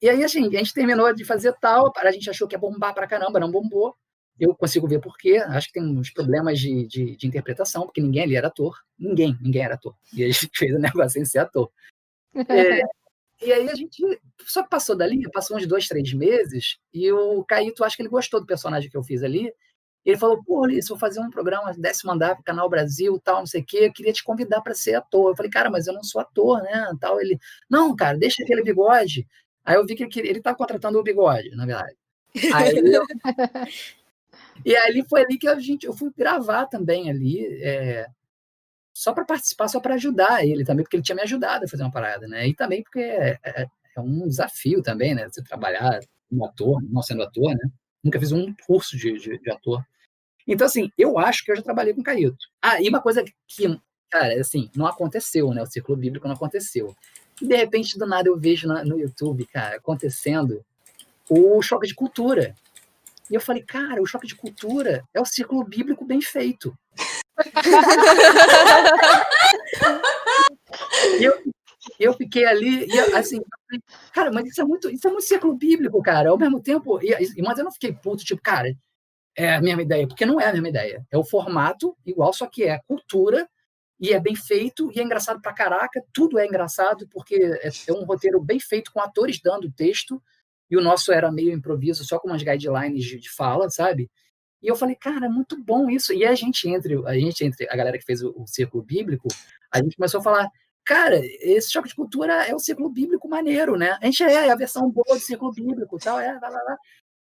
Speaker 1: aí, assim, a gente terminou de fazer tal, a gente achou que ia bombar pra caramba, não bombou. Eu consigo ver por quê. Acho que tem uns problemas de interpretação, porque ninguém ali era ator. Ninguém era ator. E a gente fez o negócio sem ser ator. E aí a gente só que passou dali, passou uns 2, 3 meses, e o Caíto, acho que ele gostou do personagem que eu fiz ali. Ele falou, pô, Ulisses, vou fazer um programa 10º andar pro Canal Brasil, tal, não sei o quê, eu queria te convidar para ser ator. Eu falei, cara, mas eu não sou ator, né? Tal. Ele, não, cara, deixa aquele bigode. Aí eu vi que ele estava contratando o bigode, na verdade. E ali foi ali que eu fui gravar também ali, só para participar, só para ajudar ele também, porque ele tinha me ajudado a fazer uma parada, né? E também porque é um desafio também, né? Você trabalhar como ator, não sendo ator, né? Nunca fiz um curso de ator. Então, assim, eu acho que eu já trabalhei com Caíto. E uma coisa que, cara, assim, não aconteceu, né? O Círculo Bíblico não aconteceu. E, de repente, do nada, eu vejo no YouTube, cara, acontecendo o Choque de Cultura. E eu falei, cara, o Choque de Cultura é o Círculo Bíblico bem feito. E eu fiquei ali, e assim, cara, mas isso é muito Círculo Bíblico, cara. Ao mesmo tempo, mas eu não fiquei puto, tipo, cara, é a mesma ideia, porque não é a mesma ideia. É o formato igual, só que é cultura, e é bem feito, e é engraçado pra caraca. Tudo é engraçado, porque é um roteiro bem feito, com atores dando texto, e o nosso era meio improviso, só com umas guidelines de fala, sabe? E eu falei, cara, é muito bom isso. E a gente, entre a galera que fez o Círculo Bíblico, a gente começou a falar, cara, esse Choque de Cultura é o Círculo Bíblico maneiro, né? A gente é a versão boa do Círculo Bíblico, tal, lá.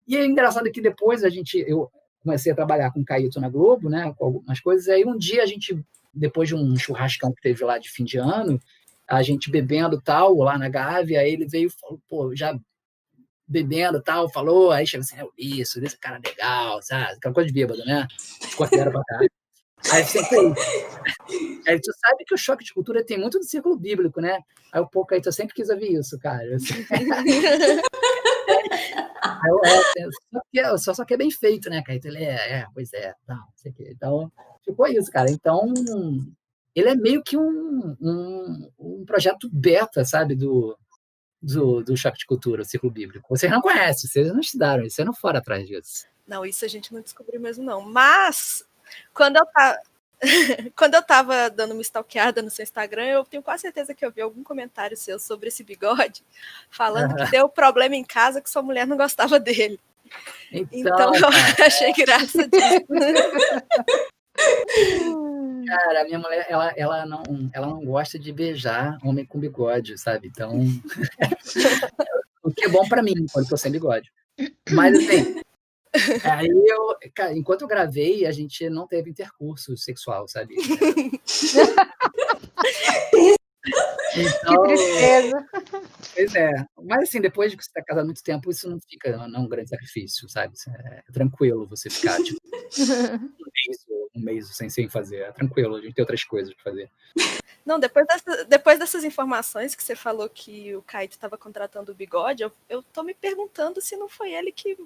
Speaker 1: E é engraçado que depois eu comecei a trabalhar com o Caíto na Globo, né, com algumas coisas, e aí um dia a gente, depois de um churrascão que teve lá de fim de ano, a gente bebendo tal, lá na Gávea, aí ele veio e falou, pô, já bebendo tal, falou, aí chegou assim, isso, esse cara legal, sabe, aquela coisa de bêbado, né, te considera pra cá. Aí aí tu sabe que o Choque de Cultura tem muito do Círculo Bíblico, né? Aí o pô, Caíto, eu sempre quis ouvir isso, cara. Assim. Só que é bem feito, né, Caíto? Ele pois é, não sei o quê. Então, ficou isso, cara. Então, ele é meio que um projeto beta, sabe, do do Choque de Cultura, o Círculo Bíblico. Vocês não conhecem, vocês não estudaram, vocês não foram atrás disso.
Speaker 6: Não, isso a gente não descobriu mesmo, não. Mas, quando eu tava dando uma stalkeada no seu Instagram, eu tenho quase certeza que eu vi algum comentário seu sobre esse bigode, falando que deu problema em casa que sua mulher não gostava dele. Então eu achei graça disso.
Speaker 1: Cara, a minha mulher, ela não gosta de beijar homem com bigode, sabe? Então, o que é bom pra mim, quando eu tô sem bigode. Mas, assim, aí cara, enquanto eu gravei, a gente não teve intercurso sexual, sabe? Então,
Speaker 4: Que tristeza.
Speaker 1: pois é. Mas, assim, depois de que você tá casado há muito tempo, isso não fica um grande sacrifício, sabe? É tranquilo você ficar, tipo, um mês sem fazer. É tranquilo, a gente tem outras coisas pra fazer.
Speaker 6: Não, depois dessas informações que você falou que o Caíto estava contratando o bigode, eu tô me perguntando se não foi ele que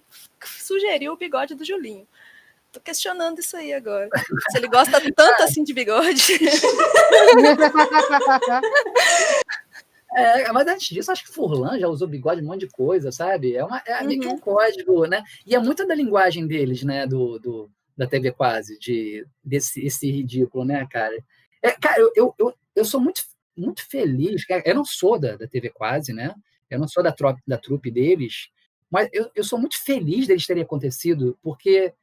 Speaker 6: sugeriu o bigode do Julinho. Tô questionando isso aí agora. Se ele gosta tanto assim de bigode.
Speaker 1: Mas antes disso, acho que Furlan já usou bigode, um monte de coisa, sabe? É meio que um código, né? E é muito da linguagem deles, né? Da TV Quase, desse ridículo, né, cara? Cara, eu sou muito, muito feliz. Cara, eu não sou da TV Quase, né? Eu não sou da trupe deles, mas eu sou muito feliz deles terem acontecido, porque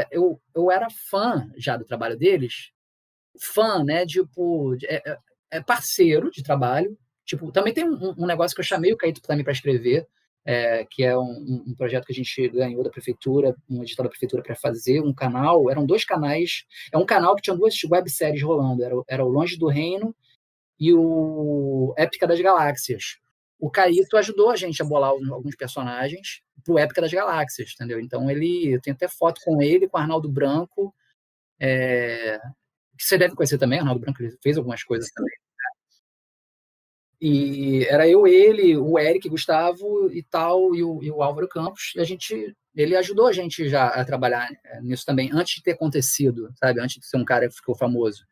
Speaker 1: eu era fã já do trabalho deles, fã, né? Tipo, parceiro de trabalho. Tipo, também tem um negócio que eu chamei o Caíto também para escrever, que é um projeto que a gente ganhou da prefeitura, um edital da prefeitura para fazer um canal. Eram 2 canais. É um canal que tinha 2 webséries rolando. Era o Longe do Reino e o Épica das Galáxias. O Caíto ajudou a gente a bolar alguns personagens pro Épica das Galáxias, entendeu? Então eu tenho até foto com ele, com o Arnaldo Branco, que você deve conhecer também. O Arnaldo Branco, ele fez algumas coisas também. E era eu, ele, o Eric, Gustavo e tal, e o Álvaro Campos. E ele ajudou a gente já a trabalhar nisso também, antes de ter acontecido, sabe? Antes de ser um cara que ficou famoso.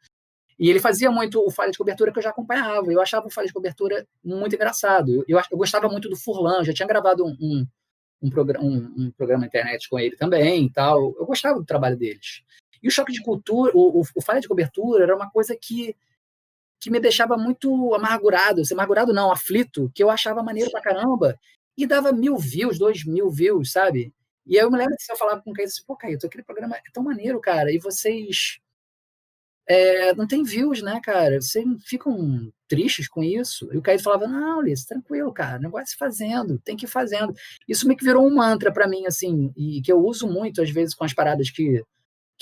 Speaker 1: E ele fazia muito o Falha de Cobertura, que eu já acompanhava. Eu achava o Falha de Cobertura muito engraçado. Eu gostava muito do Furlan, já tinha gravado um programa na internet com ele também e tal. Eu gostava do trabalho deles. E o Choque de Cultura, o Falha de Cobertura era uma coisa que me deixava muito amargurado. Amargurado não, aflito, que eu achava maneiro pra caramba. E dava 1.000 views, 2.000 views, sabe? E aí eu me lembro que eu falava com o Caíto assim, pô, Caíto, aquele programa é tão maneiro, cara, e vocês não tem views, né, cara? Vocês ficam tristes com isso? E o Caíto falava, não, Liz, tranquilo, cara, o negócio é fazendo, tem que ir fazendo. Isso meio que virou um mantra pra mim, assim, e que eu uso muito, às vezes, com as paradas que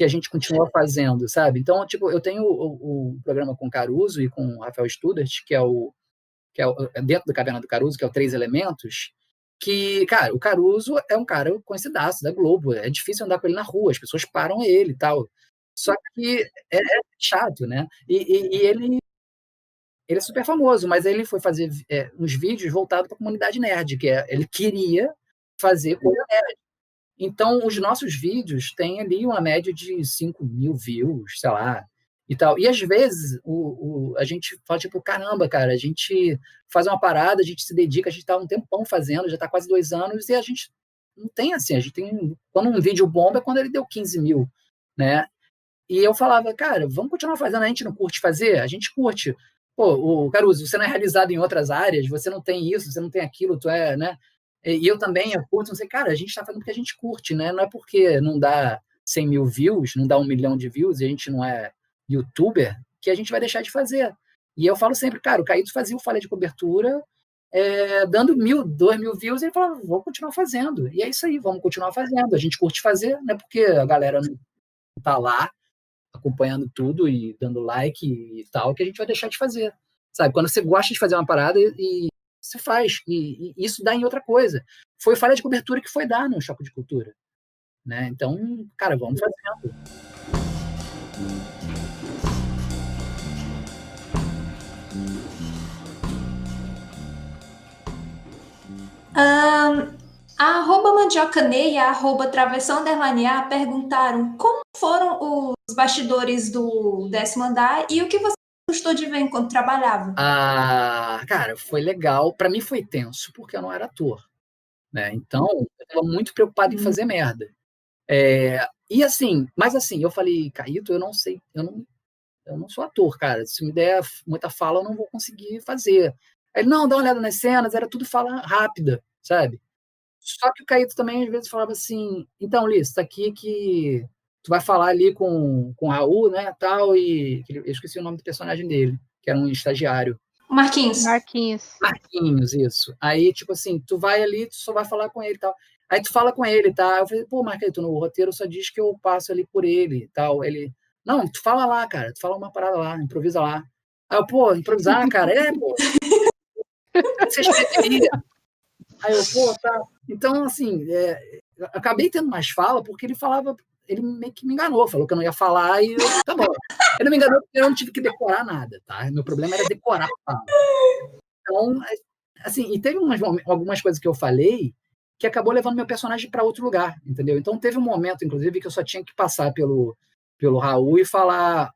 Speaker 1: a gente continua fazendo, sabe? Então, tipo, eu tenho o programa com o Caruso e com o Rafael Studart, que é dentro da Caverna do Caruso, que é o 3 Elementos, que, cara, o Caruso é um cara conhecidaço da Globo, é difícil andar com ele na rua, as pessoas param ele e tal. Só que é chato, né? E ele é super famoso, mas ele foi fazer uns vídeos voltados para a comunidade nerd, ele queria fazer coisa nerd. Então, os nossos vídeos têm ali uma média de 5.000 views, sei lá, e tal. E, às vezes, a gente fala, tipo, caramba, cara, a gente faz uma parada, a gente se dedica, a gente tá um tempão fazendo, já tá quase 2 anos, e a gente não tem, assim, a gente tem... Quando um vídeo bomba é quando ele deu 15.000, né? E eu falava, cara, vamos continuar fazendo, a gente não curte fazer? A gente curte. Pô, o Caruso, você não é realizado em outras áreas, você não tem isso, você não tem aquilo, tu é, né? E eu também, eu curto, não sei, cara, a gente tá fazendo porque a gente curte, né? Não é porque não dá 100.000 views, não dá 1 milhão de views, e a gente não é youtuber, que a gente vai deixar de fazer. E eu falo sempre, cara, o Caíto fazia o Falha de Cobertura, dando 1.000, 2.000 views, e ele falava, vou continuar fazendo. E é isso aí, vamos continuar fazendo. A gente curte fazer, não é porque a galera não tá lá acompanhando tudo e dando like e tal, que a gente vai deixar de fazer. Sabe? Quando você gosta de fazer uma parada e você faz, e isso dá em outra coisa. Foi Falha de Cobertura que foi dar no Choque de Cultura, né? Então, cara, vamos fazendo.
Speaker 5: A @mandiocanei e a @travessão_a perguntaram como foram os bastidores do 10º andar e o que vocês gostou de ver enquanto trabalhava?
Speaker 1: Cara, foi legal. Pra mim foi tenso, porque eu não era ator, né? Então, eu tava muito preocupado em fazer merda. E assim, mas assim, eu falei, Caíto, eu não sei, eu não sou ator, cara. Se me der muita fala, eu não vou conseguir fazer. Aí ele, não, dá uma olhada nas cenas, era tudo fala rápida, sabe? Só que o Caíto também, às vezes, falava assim, então, Liz, tá aqui que tu vai falar ali com o Raul, né, tal, e eu esqueci o nome do personagem dele, que era um estagiário.
Speaker 5: Marquinhos.
Speaker 1: Marquinhos, isso. Aí, tipo assim, tu vai ali, tu só vai falar com ele e tal. Aí tu fala com ele, tá? Eu falei, pô, Marquinhos, no roteiro só diz que eu passo ali por ele e tal. Ele, não, tu fala lá, cara, tu fala uma parada lá, improvisa lá. Aí eu, pô, improvisar, cara, pô. Você escreveria. Aí eu, pô, tá. Então, assim, eu acabei tendo mais fala porque ele falava, ele meio que me enganou, falou que eu não ia falar e tá bom. Ele me enganou porque eu não tive que decorar nada, tá? Meu problema era decorar a fala. Então, assim, e teve algumas coisas que eu falei que acabou levando meu personagem para outro lugar, entendeu? Então teve um momento, inclusive, que eu só tinha que passar pelo Raul e falar,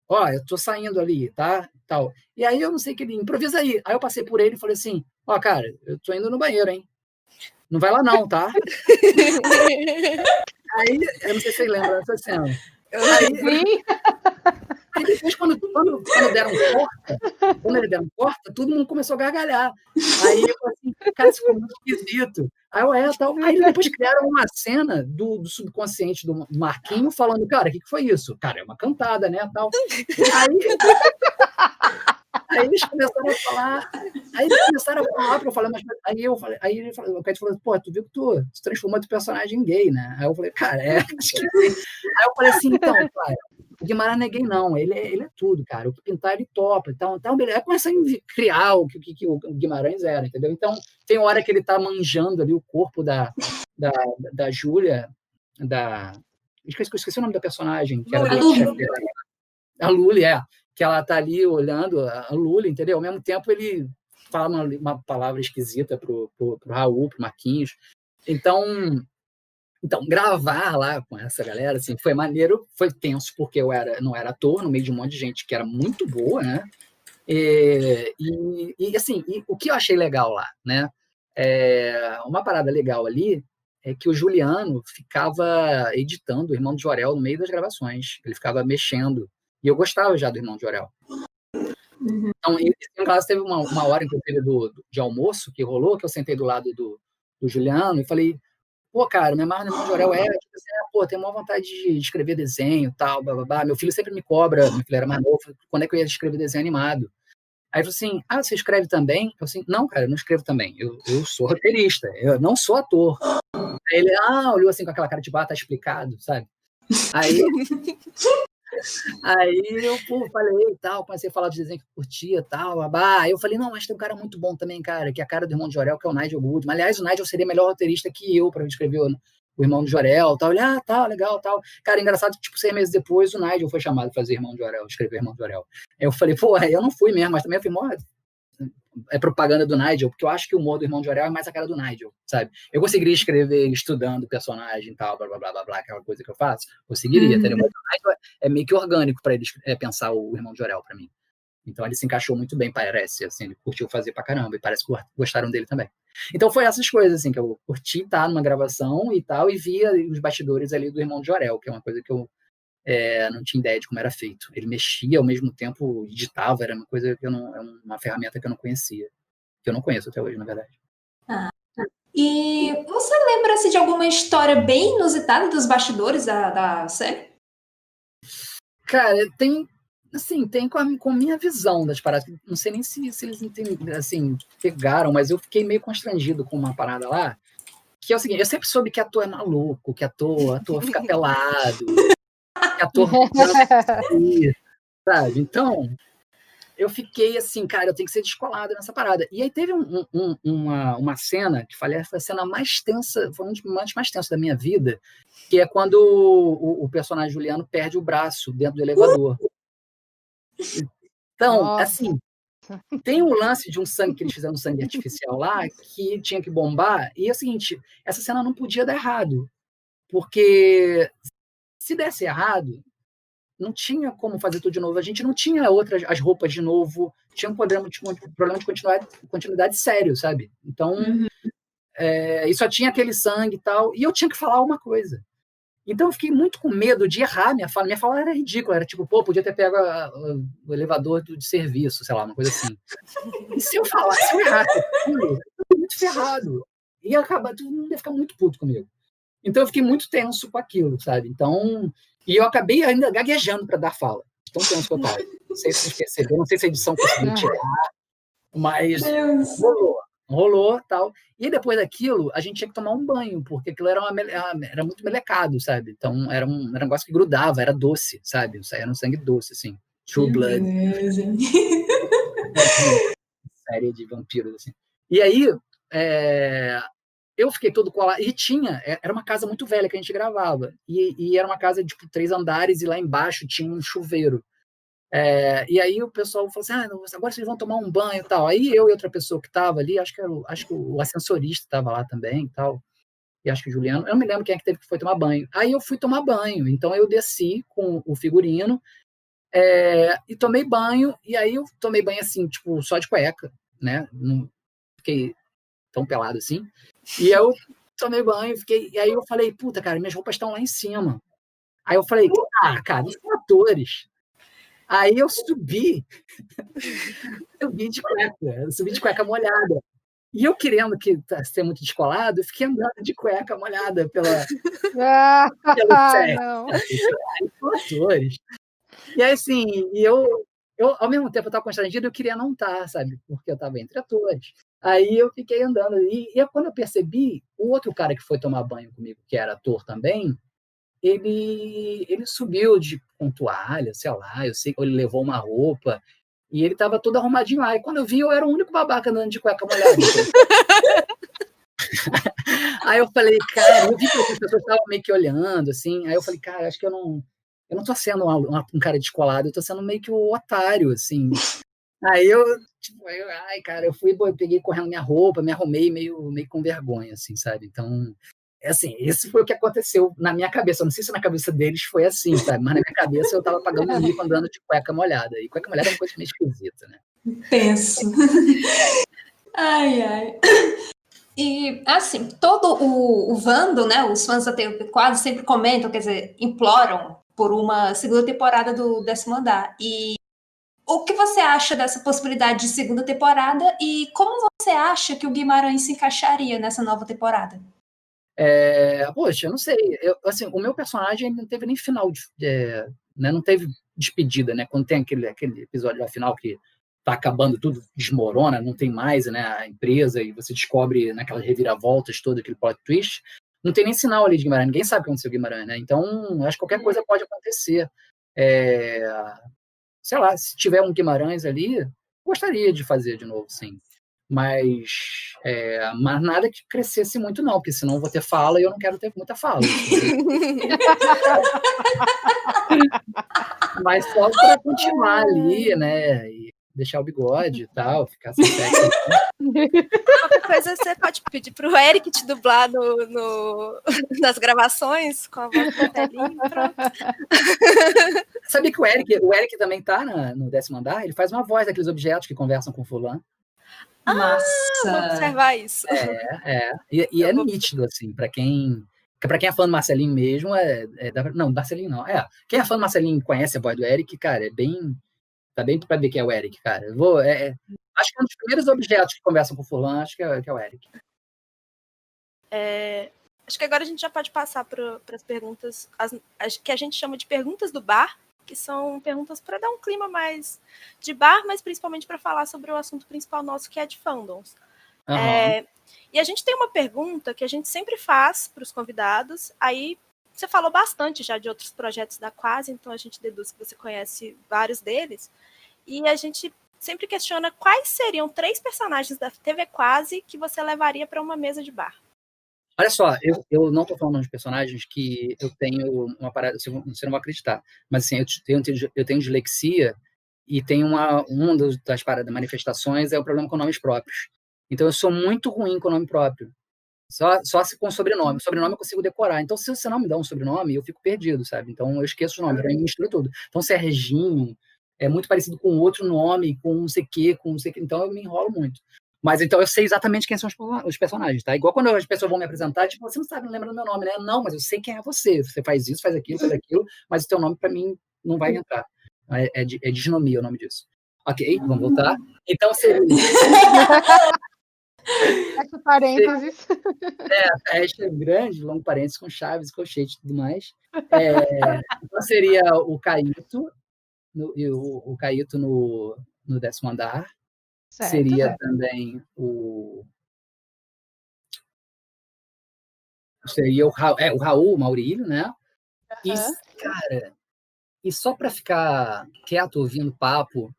Speaker 1: ó, eu tô saindo ali, tá? Tal. E aí eu não sei que ele improvisa aí. Aí eu passei por ele e falei assim, ó, cara, eu tô indo no banheiro, hein? Não vai lá não, tá? Aí, eu não sei se vocês lembram dessa cena. Aí depois, quando deram corta, quando ele deram corta, todo mundo começou a gargalhar. Aí eu falei assim, cara, isso ficou muito esquisito. Aí eu, tal. Aí depois criaram uma cena do subconsciente do Marquinho falando, cara, o que foi isso? Cara, é uma cantada, né, tal. Aí eles começaram a falar, pra eu falar, mas aí ele falou, o Caio falou, pô, tu viu que tu se transformou de personagem gay, né? Aí eu falei, cara, acho que sim. Aí eu falei assim, então, cara, o Guimarães não é gay, não, ele é tudo, cara, o que pintar ele topa, então beleza. Aí começa a criar o que o Guimarães era, entendeu? Então, tem hora que ele tá manjando ali o corpo da Júlia, esqueci o nome da personagem, que era do chefe dela. A Luli, que ela tá ali olhando a Luli, entendeu? Ao mesmo tempo ele fala uma palavra esquisita pro Raul, pro Marquinhos. Então, gravar lá com essa galera, assim, foi maneiro, foi tenso, porque eu não era ator, no meio de um monte de gente que era muito boa, né? Assim, o que eu achei legal lá, né? Uma parada legal ali é que o Juliano ficava editando o Irmão de Jorel no meio das gravações. Ele ficava mexendo. E eu gostava já do Irmão de Jorel. Então, em casa teve uma hora, inclusive, de almoço que rolou, que eu sentei do lado do Juliano e falei, pô, cara, me amarro no Irmão de Jorel, tipo assim, pô, tenho uma vontade de escrever desenho, tal, blá. Meu filho sempre me cobra, meu filho era mais novo, quando é que eu ia escrever desenho animado? Aí ele falou assim, você escreve também? Eu falei assim, não, cara, eu não escrevo também, eu sou roteirista, eu não sou ator. Aí ele, olhou assim com aquela cara de, tá explicado, sabe? Aí eu, falei e tal, comecei a falar de desenho que eu curtia e tal, aí eu falei, não, mas tem um cara muito bom também, cara, que é a cara do Irmão de Jorel, que é o Nigel Goodman. Aliás, o Nigel seria melhor roteirista que eu para escrever o Irmão de Jorel, tal. Ele, tá, legal, tal. Cara, engraçado que, tipo, 6 meses depois, o Nigel foi chamado para fazer Irmão de Jorel, escrever Irmão de Jorel. Aí eu falei, eu não fui mesmo, mas também eu fui, é propaganda do Nigel, porque eu acho que o humor do Irmão de Jorel é mais a cara do Nigel, sabe? Eu conseguiria escrever estudando o personagem e tal, blá, aquela coisa que eu faço, conseguiria, entendeu? Mas o Nigel é meio que orgânico para eles pensar o Irmão de Jorel para mim. Então ele se encaixou muito bem, parece, assim, ele curtiu fazer pra caramba, e parece que gostaram dele também. Então foi essas coisas, assim, que eu curti estar numa gravação e tal, e via os bastidores ali do Irmão de Jorel, que é uma coisa que eu não tinha ideia de como era feito. Ele mexia, ao mesmo tempo editava, era uma coisa que uma ferramenta que eu não conhecia, que eu não conheço até hoje, na verdade.
Speaker 5: E você lembra-se de alguma história bem inusitada dos bastidores da série?
Speaker 1: Cara, tem com a minha visão das paradas. Não sei nem se eles entenderam, assim, pegaram, mas eu fiquei meio constrangido com uma parada lá, que é o seguinte, eu sempre soube que ator é maluco, que ator fica pelado, que ator sabe? Então, eu fiquei assim, cara, eu tenho que ser descolado nessa parada. E aí teve uma cena, que falei, foi a cena mais tensa, foi um dos momentos mais tensos da minha vida, que é quando o personagem Juliano perde o braço dentro do elevador. Então, assim, tem um lance de um sangue que eles fizeram, um sangue artificial lá, que tinha que bombar, e é o seguinte, essa cena não podia dar errado, porque se desse errado, não tinha como fazer tudo de novo. A gente não tinha as roupas de novo, tinha um problema de continuidade sério, sabe? Então, e só tinha aquele sangue e tal, e eu tinha que falar uma coisa. Então eu fiquei muito com medo de errar minha fala. Minha fala era ridícula, era tipo, pô, podia ter pego o elevador de serviço, sei lá, uma coisa assim. E se eu errasse aquilo, eu fiquei muito ferrado. Ia acabar, todo mundo ia ficar muito puto comigo. Então eu fiquei muito tenso com aquilo, sabe? Então, e eu acabei ainda gaguejando para dar fala. Tão tenso que eu tava. Não sei se vocês perceberam, não sei se a edição conseguiu tirar, mas rolou, tal. E depois daquilo, a gente tinha que tomar um banho, porque aquilo era muito melecado, sabe? Então, era um negócio que grudava, era doce, sabe? Era um sangue doce, assim. True Blood. Série de vampiros, assim. E aí, eu fiquei todo colado. E era uma casa muito velha que a gente gravava. E era uma casa de 3 andares, e lá embaixo tinha um chuveiro. E aí o pessoal falou assim, agora vocês vão tomar um banho e tal. Aí eu e outra pessoa que estava ali, acho que o ascensorista estava lá também e tal, e acho que o Juliano, eu não me lembro quem é que foi tomar banho. Aí eu fui tomar banho, então eu desci com o figurino e tomei banho, e aí eu tomei banho assim, tipo, só de cueca, né? Não fiquei tão pelado assim. E eu tomei banho, e aí eu falei, puta, cara, minhas roupas estão lá em cima. Aí eu falei, cara, os atores. Aí eu subi de cueca molhada. E eu querendo ser muito descolado, eu fiquei andando de cueca molhada pelo set. Atores. E aí, assim, eu ao mesmo tempo eu estava constrangido, eu queria não estar, sabe? Porque eu estava entre atores. Aí eu fiquei andando ali, e quando eu percebi, o outro cara que foi tomar banho comigo, que era ator também, ele subiu com toalha, sei lá, eu sei que ele levou uma roupa, e ele estava todo arrumadinho lá. E quando eu vi, eu era o único babaca andando de cueca molhada. Aí eu falei, cara, eu vi que as pessoas estavam meio que olhando, assim. Aí eu falei, cara, acho que eu não tô sendo um cara descolado, eu tô sendo meio que um otário, assim. Aí cara, eu peguei correndo minha roupa, me arrumei meio com vergonha, assim, sabe? Então, assim, esse foi o que aconteceu na minha cabeça. Eu não sei se na cabeça deles foi assim, sabe? Mas na minha cabeça eu tava pagando um mico andando de cueca molhada. E cueca molhada é uma coisa meio esquisita, né?
Speaker 5: Penso. Ai. E, assim, todo o Vando, né, os fãs da TV quase sempre comentam, quer dizer, imploram por uma segunda temporada do 10º Andar. E o que você acha dessa possibilidade de segunda temporada e como você acha que o Guimarães se encaixaria nessa nova temporada?
Speaker 1: Poxa, eu não sei. Assim, o meu personagem não teve nem final, né, não teve despedida, né? Quando tem aquele episódio lá final que tá acabando tudo, desmorona, não tem mais, né, a empresa, e você descobre naquelas reviravoltas todo aquele plot twist, não tem nem sinal ali de Guimarães, ninguém sabe o que aconteceu com o Guimarães, né? Então, acho que qualquer coisa pode acontecer. Sei lá, se tiver um Guimarães ali, gostaria de fazer de novo, sim. Mas nada que crescesse muito, não, porque senão eu vou ter fala e eu não quero ter muita fala. Mas só para continuar ali, né? E deixar o bigode e tal, ficar sem sexo.
Speaker 6: Qualquer coisa você pode pedir pro Eric te dublar nas gravações com a voz do Telinho.
Speaker 1: Sabia que o Eric também tá no 10º Andar? Ele faz uma voz daqueles objetos que conversam com fulano.
Speaker 5: Massa!
Speaker 6: Vou observar isso.
Speaker 1: E é nítido, assim, para quem é fã do Marcelinho mesmo, não, Marcelinho não. Quem é fã do Marcelinho e conhece a voz do Eric, cara, tá bem pra ver que é o Eric, cara. Acho que é um dos primeiros objetos que conversam com fulano, acho que é o Eric.
Speaker 6: Acho que agora a gente já pode passar para as perguntas, que a gente chama de perguntas do bar, que são perguntas para dar um clima mais de bar, mas principalmente para falar sobre o assunto principal nosso, que é de fandoms. E a gente tem uma pergunta que a gente sempre faz para os convidados. Aí você falou bastante já de outros projetos da Quase, então a gente deduz que você conhece vários deles. E a gente sempre questiona quais seriam 3 personagens da TV Quase que você levaria para uma mesa de bar.
Speaker 1: Olha só, eu não estou falando de personagens que eu tenho uma parada, você não vai acreditar, mas assim, eu tenho dislexia e tenho uma das manifestações é o problema com nomes próprios. Então eu sou muito ruim com nome próprio. Só se com sobrenome. Sobrenome eu consigo decorar. Então, se você não me dá um sobrenome, eu fico perdido, sabe? Então, eu esqueço o nome, eu misturo tudo. Então, Serginho é muito parecido com outro nome, com não sei o quê, com não sei o quê. Então, eu me enrolo muito. Mas, então, eu sei exatamente quem são os personagens, tá? Igual quando as pessoas vão me apresentar, tipo, você não sabe, não lembra do meu nome, né? Não, mas eu sei quem é você. Você faz isso, faz aquilo, mas o teu nome, pra mim, não vai entrar. É diginomia o nome disso. Ok, vamos voltar. Então, seria...
Speaker 4: Fecha parênteses.
Speaker 1: Fecha grande, longo parênteses com chaves, colchete e tudo mais. Então seria o Caíto, o Caíto no 10º andar.
Speaker 4: Certo.
Speaker 1: Seria também seria o Raul, o Maurílio, né? E, cara, e só para ficar quieto ouvindo papo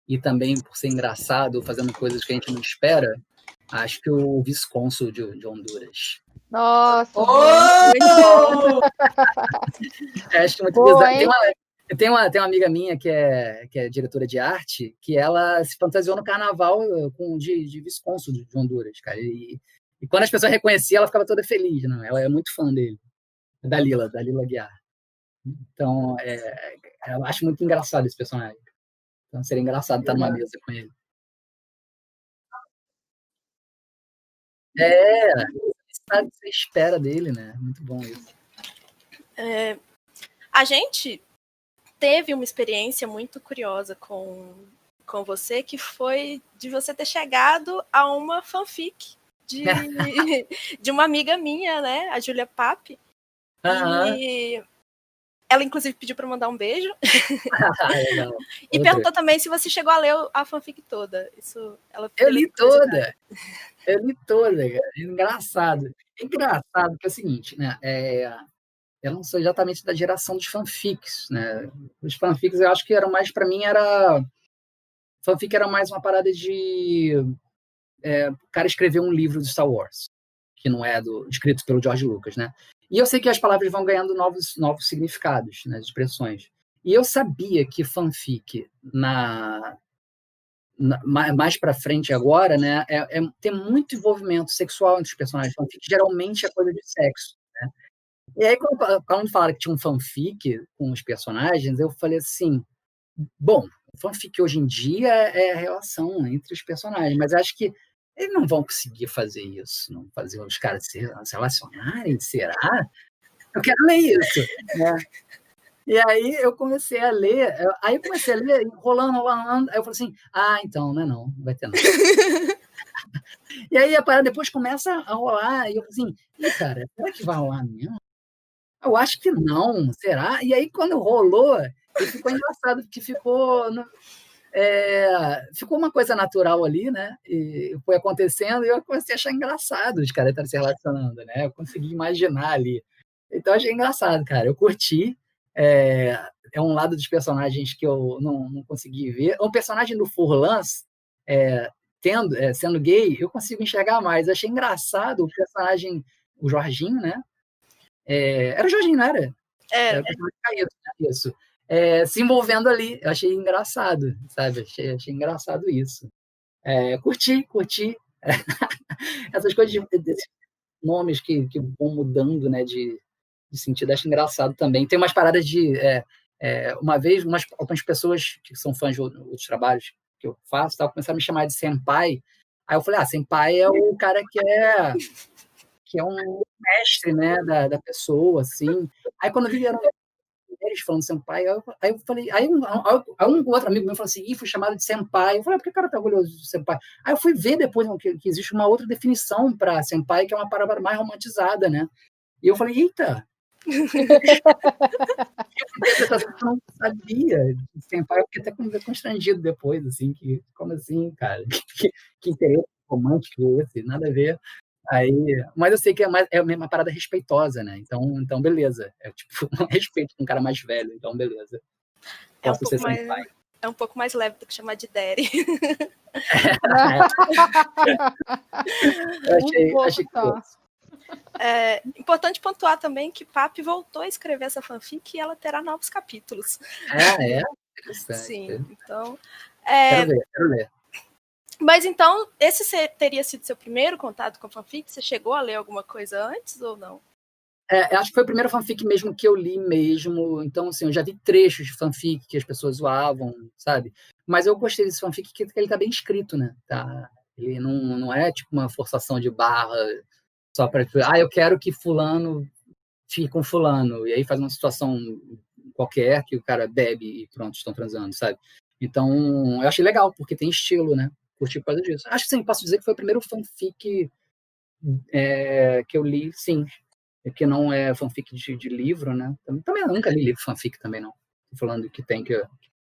Speaker 1: e também por ser engraçado, fazendo coisas que a gente não espera, acho que o Viscônsul de Honduras.
Speaker 4: Nossa.
Speaker 1: Acho muito
Speaker 4: Boa,
Speaker 1: bizarro. Tem uma amiga minha que é diretora de arte, que ela se fantasiou no carnaval de Viscônsul de Honduras, cara. E quando as pessoas reconheciam, ela ficava toda feliz, né? Ela é muito fã dele, da Lila Guiar. Então, eu acho muito engraçado esse personagem. Então, seria engraçado estar numa mesa com ele. Sabe o que você espera dele, né? Muito bom isso.
Speaker 6: A gente teve uma experiência muito curiosa com você, que foi de você ter chegado a uma fanfic de uma amiga minha, né? A Júlia Pape. E ela, inclusive, pediu para mandar um beijo.
Speaker 1: Legal.
Speaker 6: E perguntou também se você chegou a ler a fanfic toda.
Speaker 1: Eu li toda, cara. Engraçado. Engraçado que é o seguinte, né? Eu não sou exatamente da geração dos fanfics, né? Os fanfics, eu acho que eram mais, para mim, fanfic era mais uma parada de o cara escrever um livro de Star Wars, que não é escrito pelo George Lucas, né? E eu sei que as palavras vão ganhando novos significados, né, expressões. E eu sabia que fanfic mais para frente agora, né, tem muito envolvimento sexual entre os personagens. Fanfic geralmente é coisa de sexo, né? E aí, quando falaram que tinha um fanfic com os personagens, eu falei assim, bom, o fanfic hoje em dia é a relação entre os personagens, mas acho que eles não vão conseguir fazer isso, não fazer os caras se relacionarem, será? Eu quero ler isso, né? E aí eu comecei a ler, enrolando, aí eu falei assim, então, não vai ter não. E aí a parada depois começa a rolar, e eu falei assim, cara, será que vai rolar mesmo? Eu acho que não, será? E aí quando rolou, ficou engraçado, porque ficou uma coisa natural ali, né? E foi acontecendo e eu comecei a achar engraçado os caras estarem se relacionando, né? Eu consegui imaginar ali. Então, eu achei engraçado, cara. Eu curti. É um lado dos personagens que eu não consegui ver. O personagem do Furlan, sendo gay, eu consigo enxergar mais. Eu achei engraçado o personagem, o Jorginho, né? Era o Jorginho, não era? Era o personagem caído, né? Isso. Se envolvendo ali. Eu achei engraçado, sabe? Achei engraçado isso. Curti. Essas coisas desses nomes que vão mudando, né, de sentido, acho engraçado também. Tem umas paradas uma vez, algumas pessoas que são fãs de outros trabalhos que eu faço, começaram a me chamar de senpai. Aí eu falei, senpai é o cara que é um mestre, né, da pessoa, assim. Aí quando vieram eles falando senpai, aí eu falei, aí um outro amigo meu falou assim, fui chamado de senpai. Eu falei, por que o cara tá orgulhoso de senpai? Aí eu fui ver depois que existe uma outra definição para senpai, que é uma palavra mais romantizada, né? E eu falei, eita! Eu não sabia de senpai, eu fiquei até constrangido depois, assim, como assim, cara? Que interesse romântico esse? Nada a ver. Mas eu sei que é uma parada respeitosa, né? Então beleza. Tipo um respeito com um cara mais velho, então beleza. Posso ser senpai.
Speaker 6: É um pouco mais leve do que chamar de Daddy.
Speaker 1: Achei que
Speaker 6: importante pontuar também que Pape voltou a escrever essa fanfic e ela terá novos capítulos.
Speaker 1: Interessante.
Speaker 6: Sim, então...
Speaker 1: Quero ver.
Speaker 6: Mas então, esse teria sido seu primeiro contato com fanfic? Você chegou a ler alguma coisa antes ou não?
Speaker 1: Eu acho que foi o primeiro fanfic mesmo que eu li mesmo. Então, assim, eu já vi trechos de fanfic que as pessoas zoavam, sabe? Mas eu gostei desse fanfic que ele tá bem escrito, né? Tá? Ele não é tipo uma forçação de barra só para... eu quero que fulano fique com fulano. E aí faz uma situação qualquer que o cara bebe e pronto, estão transando, sabe? Então, eu achei legal, porque tem estilo, né? Curti por causa disso. Acho que sim, posso dizer que foi o primeiro fanfic que eu li, sim. Que não é fanfic de livro, né? Também eu nunca li livro fanfic também, não. Tô falando que tem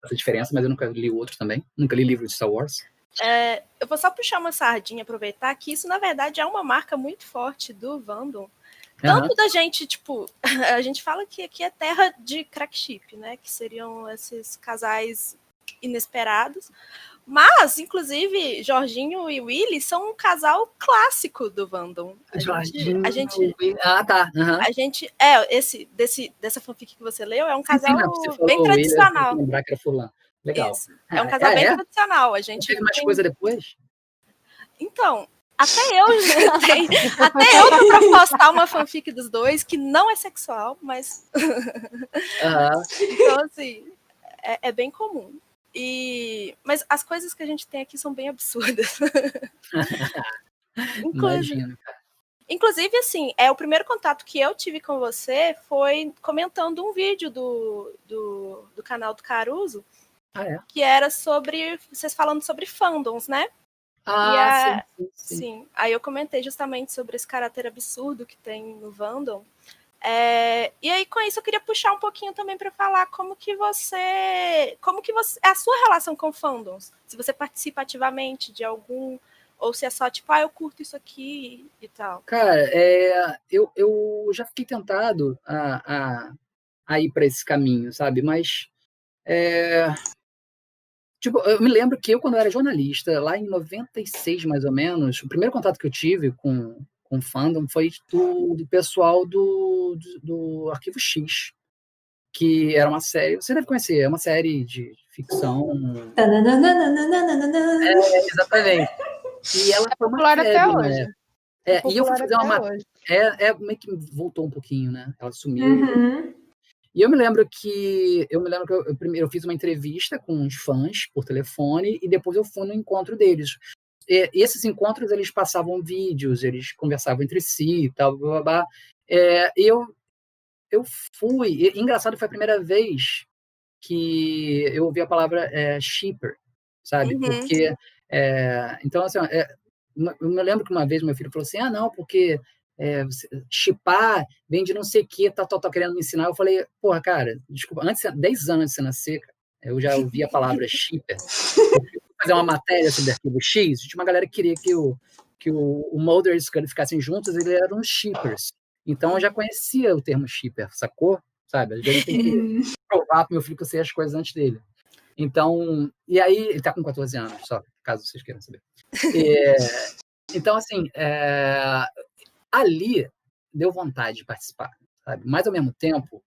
Speaker 1: essa diferença, mas eu nunca li outro também. Nunca li livro de Star Wars.
Speaker 6: Eu vou só puxar uma sardinha, aproveitar que isso, na verdade, é uma marca muito forte do Fandom. Tanto da gente, tipo, a gente fala que aqui é terra de crack ship, né? Que seriam esses casais inesperados. Mas, inclusive, Jorginho e Willy são um casal clássico do Fandom.
Speaker 1: Jorginho,
Speaker 6: a gente,
Speaker 1: tá.
Speaker 6: A gente, dessa fanfic que você leu, é um casal bem
Speaker 1: Tradicional.
Speaker 6: tradicional.
Speaker 1: Lembrar que era fulano. Legal.
Speaker 6: Isso. É um casal bem tradicional. A gente
Speaker 1: teve mais coisa depois?
Speaker 6: Então, até eu tô pra postar uma fanfic dos dois, que não é sexual, mas... Então, assim, é bem comum. Mas as coisas que a gente tem aqui são bem absurdas.
Speaker 1: Imagino, cara.
Speaker 6: Inclusive, assim, o primeiro contato que eu tive com você foi comentando um vídeo do canal do Caruso, que era sobre vocês falando sobre fandoms, né? Sim. Aí eu comentei justamente sobre esse caráter absurdo que tem no Fandom. E aí, com isso, eu queria puxar um pouquinho também para falar como que é a sua relação com fandoms. Se você participa ativamente de algum, ou se é só tipo, eu curto isso aqui e tal.
Speaker 1: Cara, eu já fiquei tentado a ir para esse caminho, sabe? Mas tipo, eu me lembro que quando eu era jornalista, lá em 96, mais ou menos, o primeiro contato que eu tive com fandom foi do pessoal do Arquivo X, que era uma série, você deve conhecer, é uma série de ficção. Exatamente. E ela foi
Speaker 4: popular
Speaker 1: uma
Speaker 4: até
Speaker 1: febre,
Speaker 4: hoje.
Speaker 1: né? E eu fui fazer uma meio que voltou um pouquinho, né? Ela sumiu. E eu me lembro que primeiro eu fiz uma entrevista com uns fãs por telefone e depois eu fui no encontro deles. E esses encontros, eles passavam vídeos, eles conversavam entre si e tal, blá, blá, blá. Eu fui... Engraçado, foi a primeira vez que eu ouvi a palavra shipper, sabe? Porque... então, assim, eu me lembro que uma vez meu filho falou assim, não, porque... shippar vem de não sei o que, tá querendo me ensinar. Eu falei, porra, cara, desculpa, 10 anos de você nascer, eu já ouvi a palavra shipper. Eu fui fazer uma matéria sobre Arquivo X, tinha uma galera que queria que o Mulder e o Scully ficassem juntos, eles eram shippers. Então eu já conhecia o termo shipper, sacou? Sabe? Às vezes tem que provar pro meu filho que eu sei as coisas antes dele. Então, e aí, ele tá com 14 anos, só, caso vocês queiram saber. Então, assim, ali deu vontade de participar, sabe? Mas, ao mesmo tempo,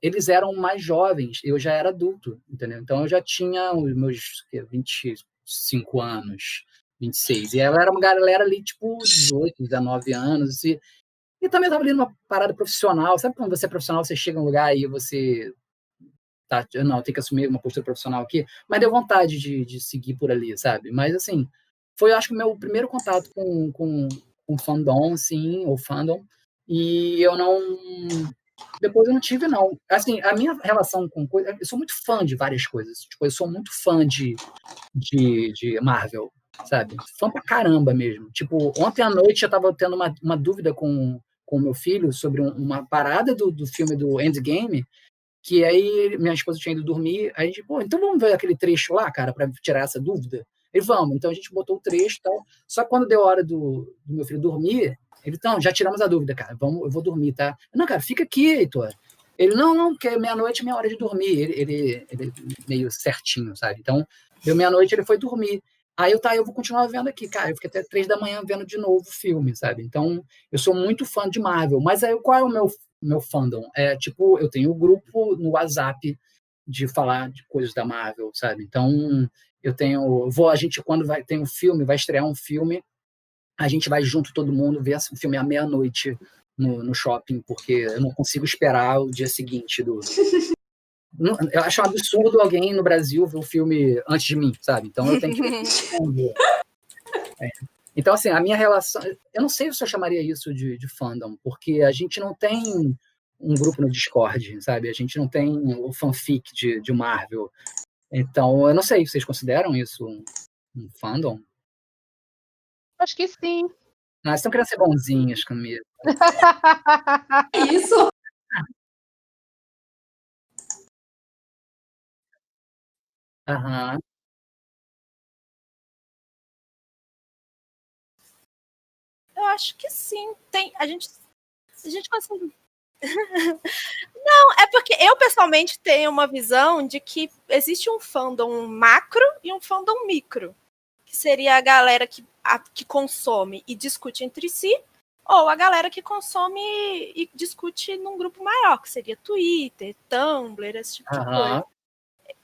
Speaker 1: eles eram mais jovens, eu já era adulto, entendeu? Então, eu já tinha os meus 25 anos, 26, e ela era uma galera ali, tipo, 18, 19 anos, e também eu estava ali numa parada profissional, sabe quando você é profissional, você chega em um lugar e você... não, tem que assumir uma postura profissional aqui, mas deu vontade de seguir por ali, sabe? Mas, assim, foi, acho que, o meu primeiro contato com fandom, sim, ou fandom, e eu não... Depois eu não tive, não. Assim, a minha relação com coisas... Eu sou muito fã de várias coisas. Tipo, eu sou muito fã de Marvel, sabe? Fã pra caramba mesmo. Tipo, ontem à noite eu tava tendo uma dúvida com o meu filho sobre uma parada do filme do Endgame, que aí minha esposa tinha ido dormir, aí a gente, então vamos ver aquele trecho lá, cara, pra tirar essa dúvida? Ele, vamos. Então a gente botou o trecho e tal. Só que quando deu a hora do meu filho dormir, ele, então, já tiramos a dúvida, cara, eu vou dormir, tá? Não, cara, fica aqui, Heitor. Ele, não, porque meia-noite é minha hora de dormir. Ele meio certinho, sabe? Então, deu meia-noite, ele foi dormir. Aí eu vou continuar vendo aqui, cara. Eu fiquei até 3 da manhã vendo de novo o filme, sabe? Então, eu sou muito fã de Marvel. Mas aí, qual é o meu fandom? Tipo, eu tenho um grupo no WhatsApp de falar de coisas da Marvel, sabe? Então, A gente, quando tem um filme, vai estrear um filme, a gente vai junto todo mundo ver o filme à meia-noite no shopping, porque eu não consigo esperar o dia seguinte eu acho um absurdo alguém no Brasil ver o filme antes de mim, sabe? Então eu tenho que ver. Então, assim, a minha relação... Eu não sei se eu chamaria isso de fandom, porque a gente não tem um grupo no Discord, sabe? A gente não tem o fanfic de Marvel. Então, eu não sei, vocês consideram isso um fandom?
Speaker 4: Acho que sim.
Speaker 1: Ah, vocês estão querendo ser bonzinhas comigo.
Speaker 5: Isso.
Speaker 1: Aham.
Speaker 6: Eu acho que sim. A gente consegue. Não, é porque eu pessoalmente tenho uma visão de que existe um fandom macro e um fandom micro, que seria a galera que consome e discute entre si, ou a galera que consome e discute num grupo maior, que seria Twitter, Tumblr, esse tipo de coisa.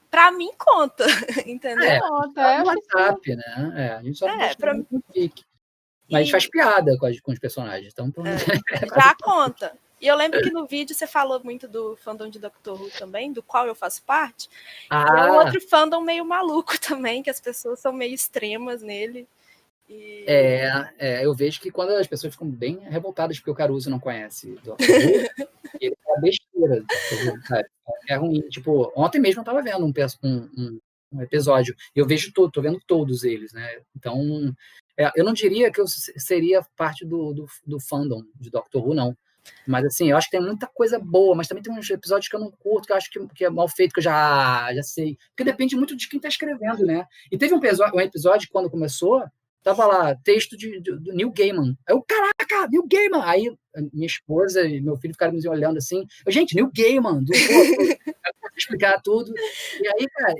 Speaker 6: Pra mim, conta, entendeu?
Speaker 4: Conta,
Speaker 1: No WhatsApp, né? A gente só
Speaker 6: pra
Speaker 1: mim. Mas a gente faz piada com os personagens. Então,
Speaker 6: já conta. E eu lembro que no vídeo você falou muito do fandom de Doctor Who também, do qual eu faço parte. E é um outro fandom meio maluco também, que as pessoas são meio extremas nele.
Speaker 1: Eu vejo que quando as pessoas ficam bem revoltadas porque o Caruso não conhece Doctor Who, ele é besteira, Doctor Who, sabe? É ruim. Tipo, ontem mesmo eu tava vendo um episódio, e eu vejo tô vendo todos eles, né? Então, eu não diria que eu seria parte do fandom de Doctor Who, não. Mas, assim, eu acho que tem muita coisa boa, mas também tem uns episódios que eu não curto, que eu acho que é mal feito, que eu já sei. Porque depende muito de quem tá escrevendo, né? E teve um episódio, quando começou, tava lá, texto do Neil Gaiman. Aí eu, caraca, Neil Gaiman! Aí minha esposa e meu filho ficaram me olhando assim, gente, Neil Gaiman, explicar tudo.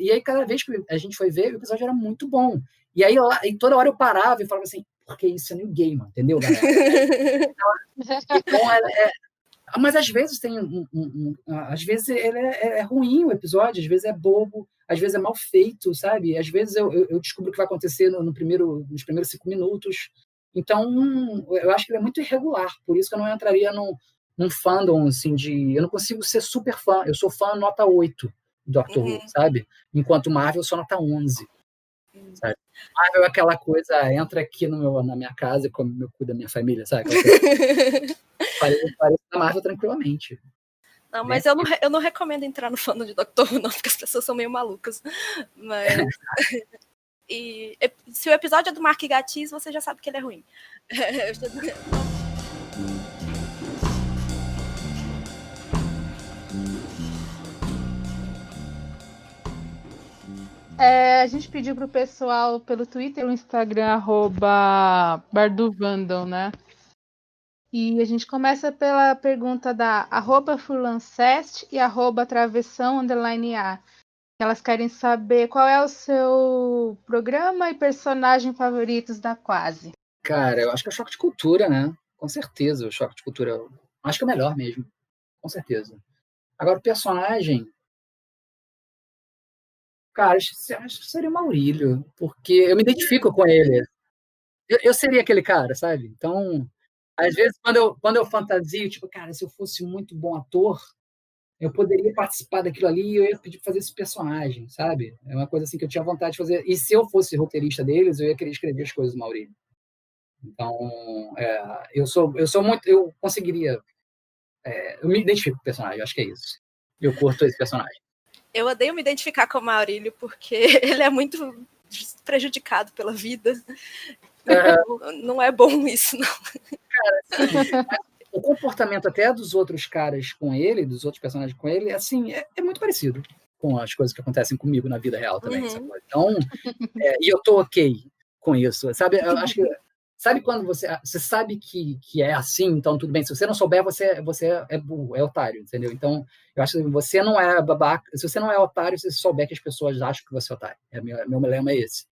Speaker 1: E aí, cada vez que a gente foi ver, o episódio era muito bom. E aí, toda hora eu parava e falava assim, porque isso é Neil Gaiman, entendeu, galera? Então, mas às vezes tem às vezes ele é ruim o episódio, às vezes é bobo, às vezes é mal feito, sabe? Às vezes eu descubro o que vai acontecer nos primeiros 5 minutos. Então, eu acho que ele é muito irregular, por isso que eu não entraria num fandom, assim, eu não consigo ser super fã, eu sou fã nota 8 do Doctor Who, sabe? Enquanto Marvel eu sou nota 11. Sabe? Marvel é aquela coisa, entra aqui na minha casa e come meu cu da minha família, sabe? Parece da Marvel tranquilamente.
Speaker 6: Não, mas eu não recomendo entrar no fandom de Doctor Who, não, porque as pessoas são meio malucas. Mas... E se o episódio é do Mark Gatiss, você já sabe que ele é ruim.
Speaker 4: A gente pediu pro pessoal pelo Twitter, no Instagram, @barduvandom, né? E a gente começa pela pergunta da @furlancest e @travessão_a. Elas querem saber qual é o seu programa e personagem favoritos da Quase.
Speaker 1: Cara, eu acho que é o Choque de Cultura, né? Com certeza, o Choque de Cultura. Acho que é o melhor mesmo. Com certeza. Agora, o personagem... Cara, acho que seria o Maurílio, porque eu me identifico com ele. Eu seria aquele cara, sabe? Então, às vezes, quando eu fantasio, tipo, cara, se eu fosse muito bom ator, eu poderia participar daquilo ali e eu ia pedir para fazer esse personagem, sabe? É uma coisa assim que eu tinha vontade de fazer. E se eu fosse roteirista deles, eu ia querer escrever as coisas do Maurílio. Então, eu conseguiria... eu me identifico com o personagem, eu acho que é isso. Eu curto esse personagem.
Speaker 6: Eu odeio me identificar com o Maurílio, porque ele é muito prejudicado pela vida. Não é bom isso, não.
Speaker 1: Cara, assim, o comportamento até dos outros caras com ele, dos outros personagens com ele, assim, é muito parecido com as coisas que acontecem comigo na vida real também. Sabe? Então, e eu tô ok com isso, sabe? Eu acho que... Sabe quando você sabe que é assim, então tudo bem. Se você não souber, você é burro, é otário, entendeu? Então, eu acho que você não é babaca. Se você não é otário, se você souber que as pessoas acham que você é otário. Meu lema é esse.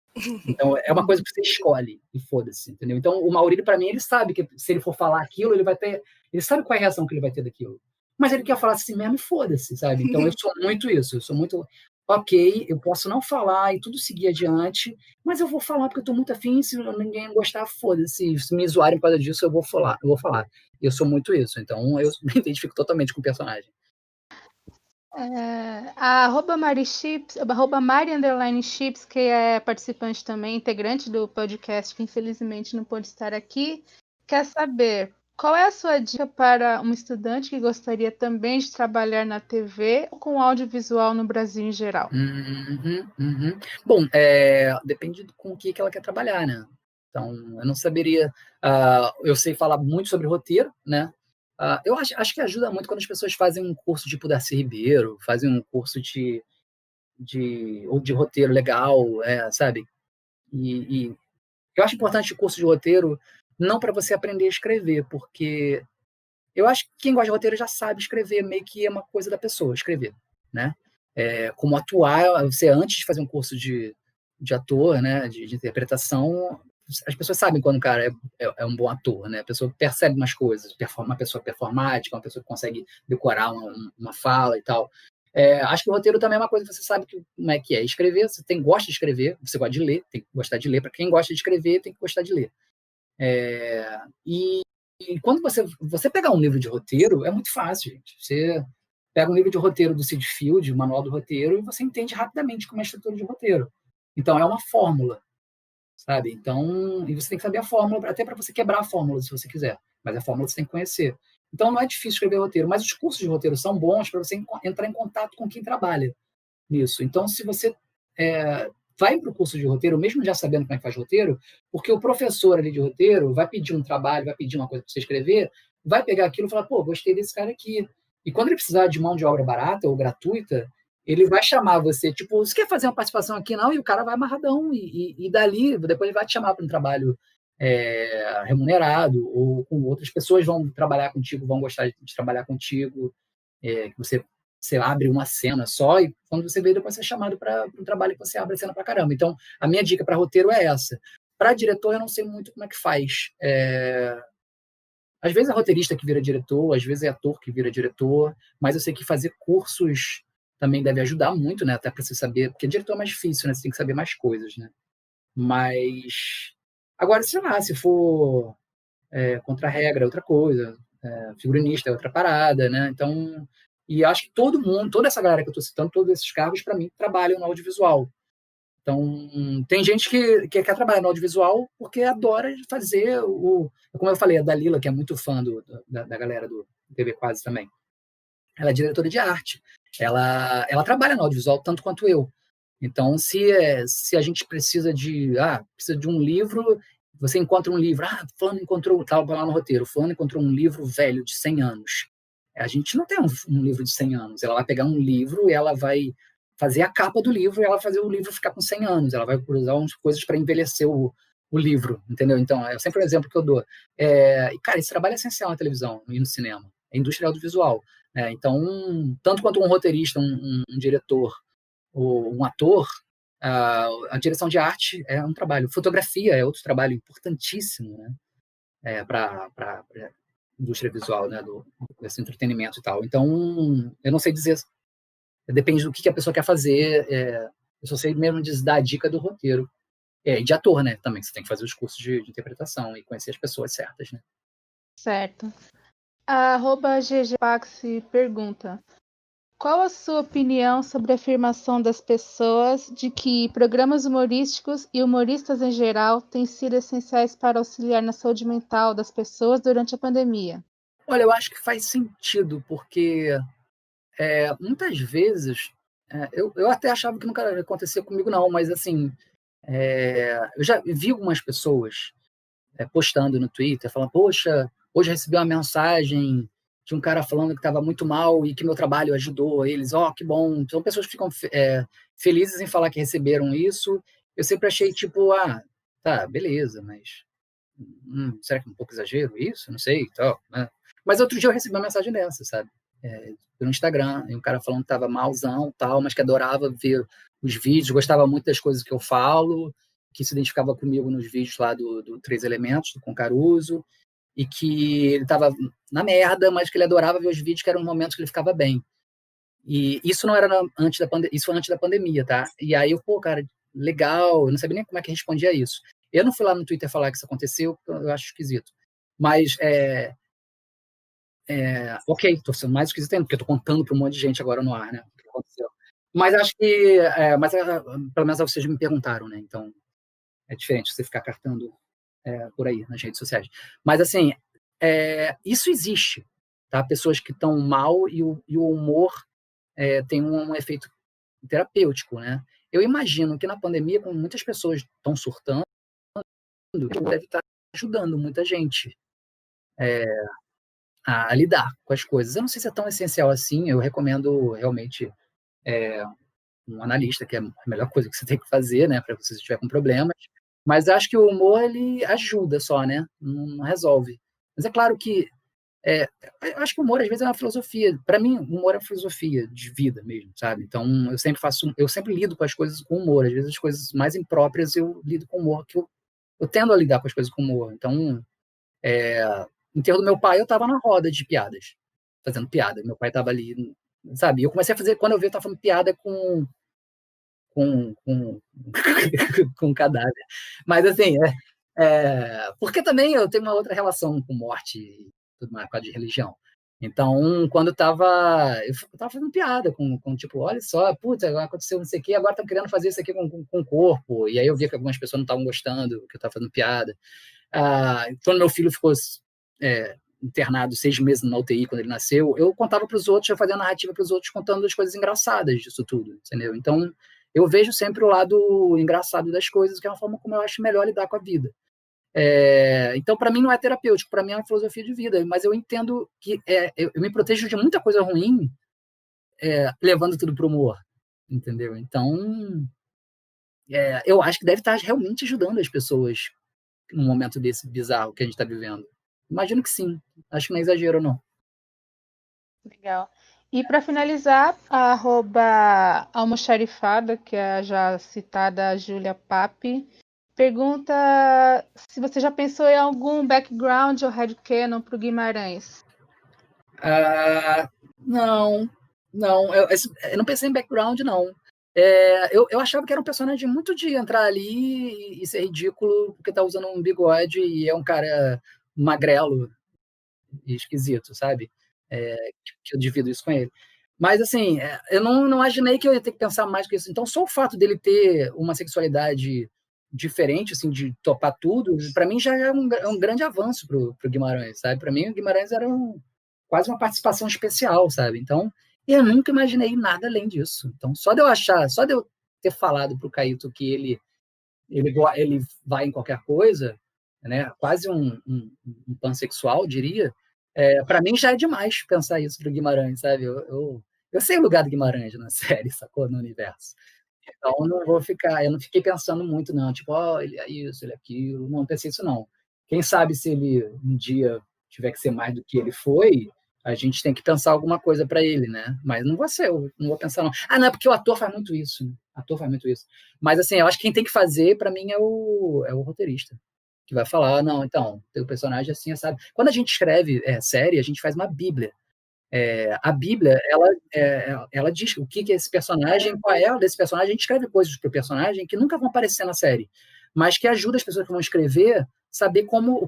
Speaker 1: Então, é uma coisa que você escolhe e foda-se, entendeu? Então, o Maurílio, para mim, ele sabe que se ele for falar aquilo, ele sabe qual é a reação que ele vai ter daquilo. Mas ele quer falar assim mesmo e foda-se, sabe? Então, eu sou muito isso. Eu sou muito... ok, eu posso não falar e tudo seguir adiante, mas eu vou falar porque eu estou muito afim, se ninguém gostar, foda-se, se me zoarem por causa disso, eu vou falar. Eu sou muito isso, então eu me identifico totalmente com o personagem.
Speaker 4: A @Mari_Chips, @Mari_Chips, que é participante também, integrante do podcast, que infelizmente não pôde estar aqui, quer saber qual é a sua dica para um estudante que gostaria também de trabalhar na TV ou com audiovisual no Brasil em geral?
Speaker 1: Bom, depende com o que ela quer trabalhar, né? Então, eu não saberia. Eu sei falar muito sobre roteiro, né? Eu acho que ajuda muito quando as pessoas fazem um curso tipo Darcy Ribeiro, fazem um curso ou de roteiro legal, sabe? E eu acho importante o curso de roteiro não para você aprender a escrever, porque eu acho que quem gosta de roteiro já sabe escrever, meio que é uma coisa da pessoa, escrever, né? Como atuar, você antes de fazer um curso de ator, né, de interpretação, as pessoas sabem quando o cara é um bom ator, né? A pessoa percebe umas coisas, uma pessoa performática, uma pessoa que consegue decorar uma fala e tal. Acho que o roteiro também é uma coisa que você sabe como é que é. Escrever, gosta de escrever, você gosta de ler, tem que gostar de ler. Para quem gosta de escrever, tem que gostar de ler. E quando você pegar um livro de roteiro, é muito fácil, gente. Você pega um livro de roteiro do Sid Field, o manual do roteiro, e você entende rapidamente como é a estrutura de roteiro. Então, é uma fórmula, sabe? Então, e você tem que saber a fórmula, até para você quebrar a fórmula, se você quiser. Mas a fórmula você tem que conhecer. Então, não é difícil escrever roteiro, mas os cursos de roteiro são bons para você entrar em contato com quem trabalha nisso. Então, se você vai para o curso de roteiro, mesmo já sabendo como é que faz roteiro, porque o professor ali de roteiro vai pedir um trabalho, vai pedir uma coisa para você escrever, vai pegar aquilo e falar, pô, gostei desse cara aqui. E quando ele precisar de mão de obra barata ou gratuita, ele vai chamar você, tipo, você quer fazer uma participação aqui? Não, e o cara vai amarradão, e dali, depois ele vai te chamar para um trabalho remunerado, ou com outras pessoas vão trabalhar contigo, vão gostar de trabalhar contigo, que você abre uma cena só, e quando você vê, depois você é chamado para um trabalho que você abre a cena pra caramba. Então, a minha dica para roteiro é essa. Para diretor, eu não sei muito como é que faz. Às vezes é roteirista que vira diretor, às vezes é ator que vira diretor, mas eu sei que fazer cursos também deve ajudar muito, né? Até para você saber, porque diretor é mais difícil, né? Você tem que saber mais coisas, né? Mas, agora, sei lá, se for contra a regra é outra coisa, figurinista é outra parada, né? Então, e acho que todo mundo, toda essa galera que eu estou citando, todos esses cargos, para mim, trabalham no audiovisual. Então, tem gente que quer trabalhar no audiovisual porque adora fazer como eu falei, a Dalila, que é muito fã da galera do TV Quase também. Ela é diretora de arte. Ela trabalha no audiovisual tanto quanto eu. Então, se a gente precisa de um livro, você encontra um livro, fulano encontrou, estava lá no roteiro, fulano encontrou um livro velho de 100 anos. A gente não tem um livro de 100 anos. Ela vai pegar um livro e ela vai fazer a capa do livro e ela vai fazer o livro ficar com 100 anos. Ela vai usar umas coisas para envelhecer o livro, entendeu? Então, é sempre o exemplo que eu dou. E, cara, esse trabalho é essencial na televisão e no cinema. É indústria audiovisual. Então, tanto quanto um roteirista, um diretor ou um ator, a direção de arte é um trabalho. Fotografia é outro trabalho importantíssimo, né? Para indústria visual, né, desse entretenimento e tal. Então, eu não sei dizer, depende do que a pessoa quer fazer, eu só sei mesmo dar a dica do roteiro. E de ator, né, também, você tem que fazer os cursos de interpretação e conhecer as pessoas certas, né.
Speaker 4: Certo. A @ggpaxi pergunta: qual a sua opinião sobre a afirmação das pessoas de que programas humorísticos e humoristas em geral têm sido essenciais para auxiliar na saúde mental das pessoas durante a pandemia?
Speaker 1: Olha, eu acho que faz sentido, porque muitas vezes, eu até achava que nunca acontecia comigo não, mas assim, eu já vi algumas pessoas postando no Twitter, falando, poxa, hoje eu recebi uma mensagem de um cara falando que estava muito mal e que meu trabalho ajudou eles, que bom. Então, pessoas que ficam felizes em falar que receberam isso. Eu sempre achei, tipo, tá, beleza, mas será que é um pouco exagero isso? Não sei, tal, né? Mas outro dia eu recebi uma mensagem dessa, sabe? No Instagram, e um cara falando que estava malzão, tal, mas que adorava ver os vídeos, gostava muito das coisas que eu falo, que se identificava comigo nos vídeos lá do Três Elementos, do Com Caruso, e que ele estava na merda, mas que ele adorava ver os vídeos, que eram momentos que ele ficava bem. E isso não era antes da pandemia, isso foi antes da pandemia, tá? E aí eu, pô, cara, legal, eu não sabia nem como é que respondia isso. Eu não fui lá no Twitter falar que isso aconteceu, porque eu acho esquisito. Mas, ok, tô sendo mais esquisito ainda, porque eu tô contando para um monte de gente agora no ar, né? O que aconteceu. Mas acho que, pelo menos vocês me perguntaram, né? Então, é diferente você ficar cartando por aí, nas redes sociais. Mas, assim, isso existe, tá? Pessoas que estão mal e o humor tem um efeito terapêutico, né? Eu imagino que na pandemia, como muitas pessoas estão surtando, deve estar ajudando muita gente a lidar com as coisas. Eu não sei se é tão essencial assim, eu recomendo realmente um analista, que é a melhor coisa que você tem que fazer, né, para você se estiver com problemas, mas acho que o humor, ele ajuda só, né, não resolve. Mas é claro que eu acho que o humor, às vezes, é uma filosofia. Para mim, o humor é uma filosofia de vida mesmo, sabe? Então, eu sempre lido com as coisas com humor. Às vezes, as coisas mais impróprias eu lido com humor, que eu tendo a lidar com as coisas com humor. Então, no enterro do meu pai, eu estava na roda de piadas, fazendo piada. Meu pai estava ali, sabe? Eu comecei a fazer, quando eu vi, eu estava fazendo piada com, com, com cadáver. Mas, assim, porque também eu tenho uma outra relação com morte e tudo mais, por causa de religião. Então, quando eu estava fazendo piada com tipo, olha só, puta, agora aconteceu não sei o quê, agora estão querendo fazer isso aqui com o corpo. E aí eu vi que algumas pessoas não estavam gostando que eu estava fazendo piada. Quando meu filho ficou internado 6 meses na UTI, quando ele nasceu, eu contava para os outros, eu fazia narrativa para os outros, contando as coisas engraçadas disso tudo, entendeu? Então, eu vejo sempre o lado engraçado das coisas, que é uma forma como eu acho melhor lidar com a vida. Então, para mim, não é terapêutico, para mim é uma filosofia de vida, mas eu entendo que eu me protejo de muita coisa ruim levando tudo para o humor, entendeu? Então, eu acho que deve estar realmente ajudando as pessoas num momento desse bizarro que a gente está vivendo. Imagino que sim, acho que não é exagero, não.
Speaker 4: Legal. E para finalizar, a @almoxarifada, que é a já citada Júlia Pape, pergunta se você já pensou em algum background ou headcanon para o Guimarães.
Speaker 1: Não, eu não pensei em background, não. Eu achava que era um personagem muito de entrar ali e ser ridículo porque tá usando um bigode e é um cara magrelo e esquisito, sabe? Que eu divido isso com ele. Mas, assim, eu não imaginei que eu ia ter que pensar mais que isso. Então, só o fato dele ter uma sexualidade diferente, assim, de topar tudo, para mim já é um grande avanço pro Guimarães, sabe? Para mim, o Guimarães era quase uma participação especial, sabe? Então, eu nunca imaginei nada além disso. Então, só de eu ter falado pro Caíto que ele vai em qualquer coisa, né? Quase um pansexual, diria. Para mim já é demais pensar isso pro Guimarães, sabe? Eu sei o lugar do Guimarães na série, sacou? No universo. Então eu não fiquei pensando muito, não. Tipo, ele é isso, ele é aquilo. Não pensei isso, não. Quem sabe se ele um dia tiver que ser mais do que ele foi, a gente tem que pensar alguma coisa para ele, né? Mas não vou ser, eu não vou pensar, não. Não é porque o ator faz muito isso. Né? O ator faz muito isso. Mas, assim, eu acho que quem tem que fazer, para mim, é o roteirista. Que vai falar, não, então, tem o personagem assim, sabe? Quando a gente escreve série, a gente faz uma bíblia. A Bíblia, ela diz o que é esse personagem, qual é desse personagem. A gente escreve coisas para o personagem que nunca vão aparecer na série, mas que ajuda as pessoas que vão escrever a saber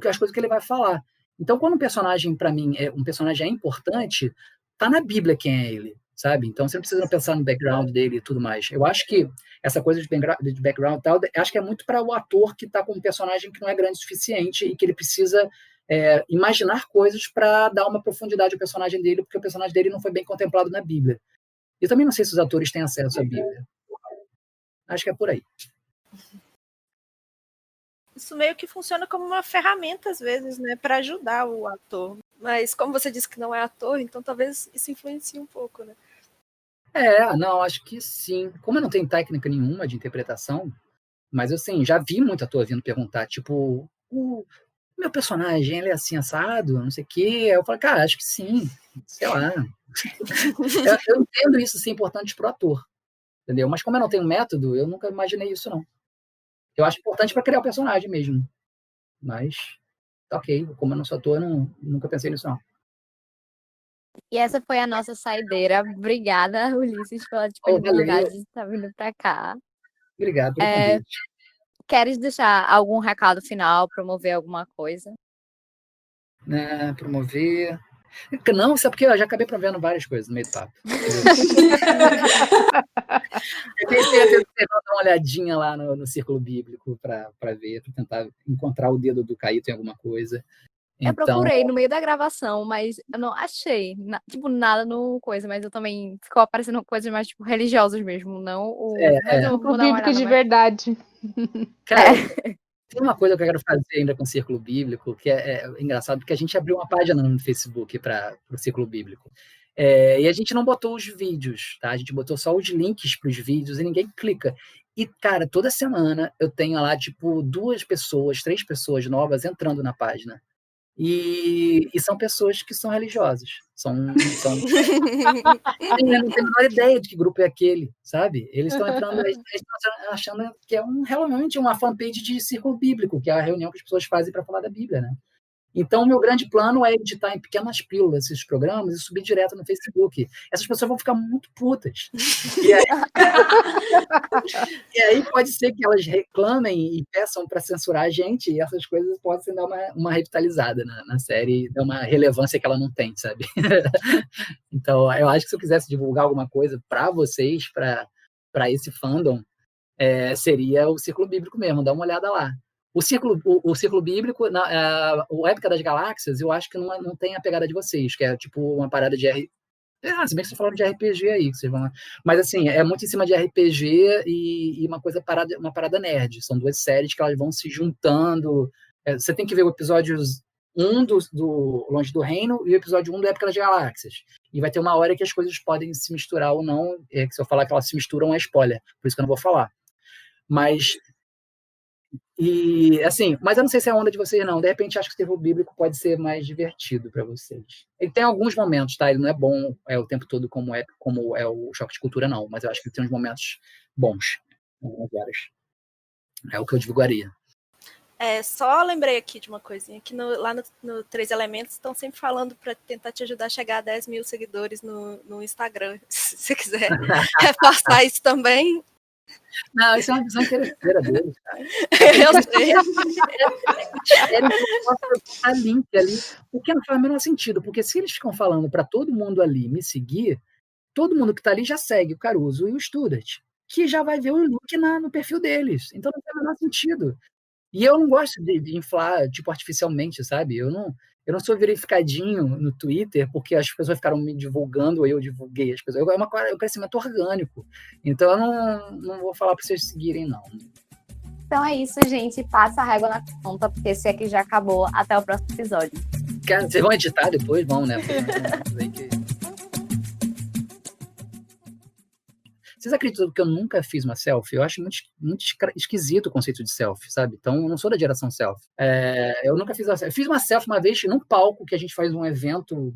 Speaker 1: as coisas que ele vai falar. Então, quando um personagem, para mim, um personagem é importante, tá na Bíblia quem é ele, sabe? Então, você não precisa pensar no background dele e tudo mais. Eu acho que essa coisa de background e tal, acho que é muito para o ator que está com um personagem que não é grande o suficiente e que ele precisa imaginar coisas para dar uma profundidade ao personagem dele, porque o personagem dele não foi bem contemplado na Bíblia. Eu também não sei se os atores têm acesso à Bíblia. Acho que é por aí.
Speaker 6: Isso meio que funciona como uma ferramenta, às vezes, né, para ajudar o ator. Mas como você disse que não é ator, então talvez isso influencie um pouco, né?
Speaker 1: Não, acho que sim. Como eu não tenho técnica nenhuma de interpretação, mas assim, já vi muito ator vindo perguntar, tipo, o meu personagem, ele é assim, assado, não sei o quê. Eu falo, cara, acho que sim, sei lá. Eu entendo isso ser importante pro ator, entendeu? Mas como eu não tenho método, eu nunca imaginei isso, não. Eu acho importante para criar o personagem mesmo. Mas, ok, como eu não sou ator, eu nunca pensei nisso, não.
Speaker 3: E essa foi a nossa saideira. Obrigada, Ulisses, pela
Speaker 1: Valeu.
Speaker 3: disponibilidade de estar vindo para cá.
Speaker 1: Obrigado pelo
Speaker 3: É,
Speaker 1: convite.
Speaker 3: queres deixar algum recado final, promover alguma coisa?
Speaker 1: Né, promover. Não, sabe porque eu já acabei promovendo várias coisas no meio do papo. Eu pensei até dar uma olhadinha lá no Círculo Bíblico para ver, para tentar encontrar o dedo do Caíto em alguma coisa.
Speaker 3: Eu
Speaker 1: Então,
Speaker 3: procurei no meio da gravação, mas eu não achei, nada no coisa, mas eu também ficou aparecendo coisas mais, tipo, religiosas mesmo, não o... Mas eu
Speaker 4: Círculo
Speaker 3: vou dar uma
Speaker 4: bíblico
Speaker 3: olhada
Speaker 4: de
Speaker 3: mais.
Speaker 4: verdade.
Speaker 1: cara, tem uma coisa que eu quero fazer ainda com o Círculo Bíblico, que é engraçado, porque a gente abriu uma página no Facebook para o Círculo Bíblico. E a gente não botou os vídeos, tá? A gente botou só os links para os vídeos e ninguém clica. E, cara, toda semana eu tenho lá, tipo, 2 pessoas, 3 pessoas novas entrando na página. E são pessoas que são religiosas. Eu não tenho a menor ideia de que grupo é aquele, sabe? Eles estão entrando, eles estão achando que é realmente uma fanpage de Círculo Bíblico, que é a reunião que as pessoas fazem para falar da Bíblia, né? Então, o meu grande plano é editar em pequenas pílulas esses programas e subir direto no Facebook. Essas pessoas vão ficar muito putas. E aí pode ser que elas reclamem e peçam para censurar a gente, e essas coisas podem dar uma revitalizada na série, dar uma relevância que ela não tem, sabe? Então, eu acho que se eu quisesse divulgar alguma coisa para vocês, para esse fandom, seria o Círculo Bíblico mesmo, dá uma olhada lá. O Círculo Bíblico, o Épica das Galáxias, eu acho que não tem a pegada de vocês, que é tipo uma parada de se bem que vocês falaram de RPG aí, que vocês vão. Mas assim, é muito em cima de RPG e uma parada nerd. São 2 séries que elas vão se juntando. Você tem que ver o episódio 1 do Longe do Reino e o episódio 1 do Época das Galáxias. E vai ter uma hora que as coisas podem se misturar ou não. Que se eu falar que elas se misturam é spoiler, por isso que eu não vou falar. Mas mas eu não sei se é a onda de vocês, não. De repente, acho que o Círculo Bíblico pode ser mais divertido para vocês. Ele tem alguns momentos, tá? Ele não é bom o tempo todo como é o Choque de Cultura, não. Mas eu acho que ele tem uns momentos bons. Algumas horas. É o que eu divulgaria.
Speaker 6: Só lembrei aqui de uma coisinha, que lá no 3 Elementos estão sempre falando para tentar te ajudar a chegar a 10 mil seguidores no Instagram. Se você quiser reforçar isso também.
Speaker 1: Não, isso é uma visão interesseira deles, cara.
Speaker 6: Eu sei.
Speaker 1: Eles possam botar link ali, porque não faz o menor sentido, porque se eles ficam falando para todo mundo ali me seguir, todo mundo que está ali já segue o Caruso e o Studart, que já vai ver o link no perfil deles. Então não tem o menor sentido. E eu não gosto de inflar, tipo, artificialmente, sabe? Eu não sou verificadinho no Twitter porque as pessoas ficaram me divulgando ou eu divulguei as pessoas. É um crescimento orgânico. Então eu não vou falar para vocês seguirem, não.
Speaker 3: Então é isso, gente. Passa a régua na conta, porque esse aqui já acabou. Até o próximo episódio.
Speaker 1: Vocês vão editar depois? Vão, né? Vocês acreditam que eu nunca fiz uma selfie? Eu acho muito esquisito o conceito de selfie, sabe? Então, eu não sou da geração selfie. Eu nunca fiz uma selfie. Eu fiz uma selfie uma vez num palco que a gente faz um evento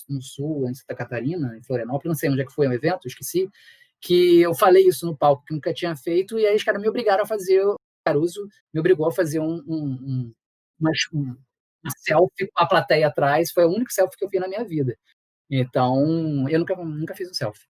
Speaker 1: no Sul, em Santa Catarina, em Florianópolis, não sei onde é que foi o evento, esqueci, que eu falei isso no palco, que nunca tinha feito, e aí os caras me obrigaram a fazer, o Caruso me obrigou a fazer uma selfie com a plateia atrás, foi a única selfie que eu fiz na minha vida. Então, eu nunca fiz um selfie.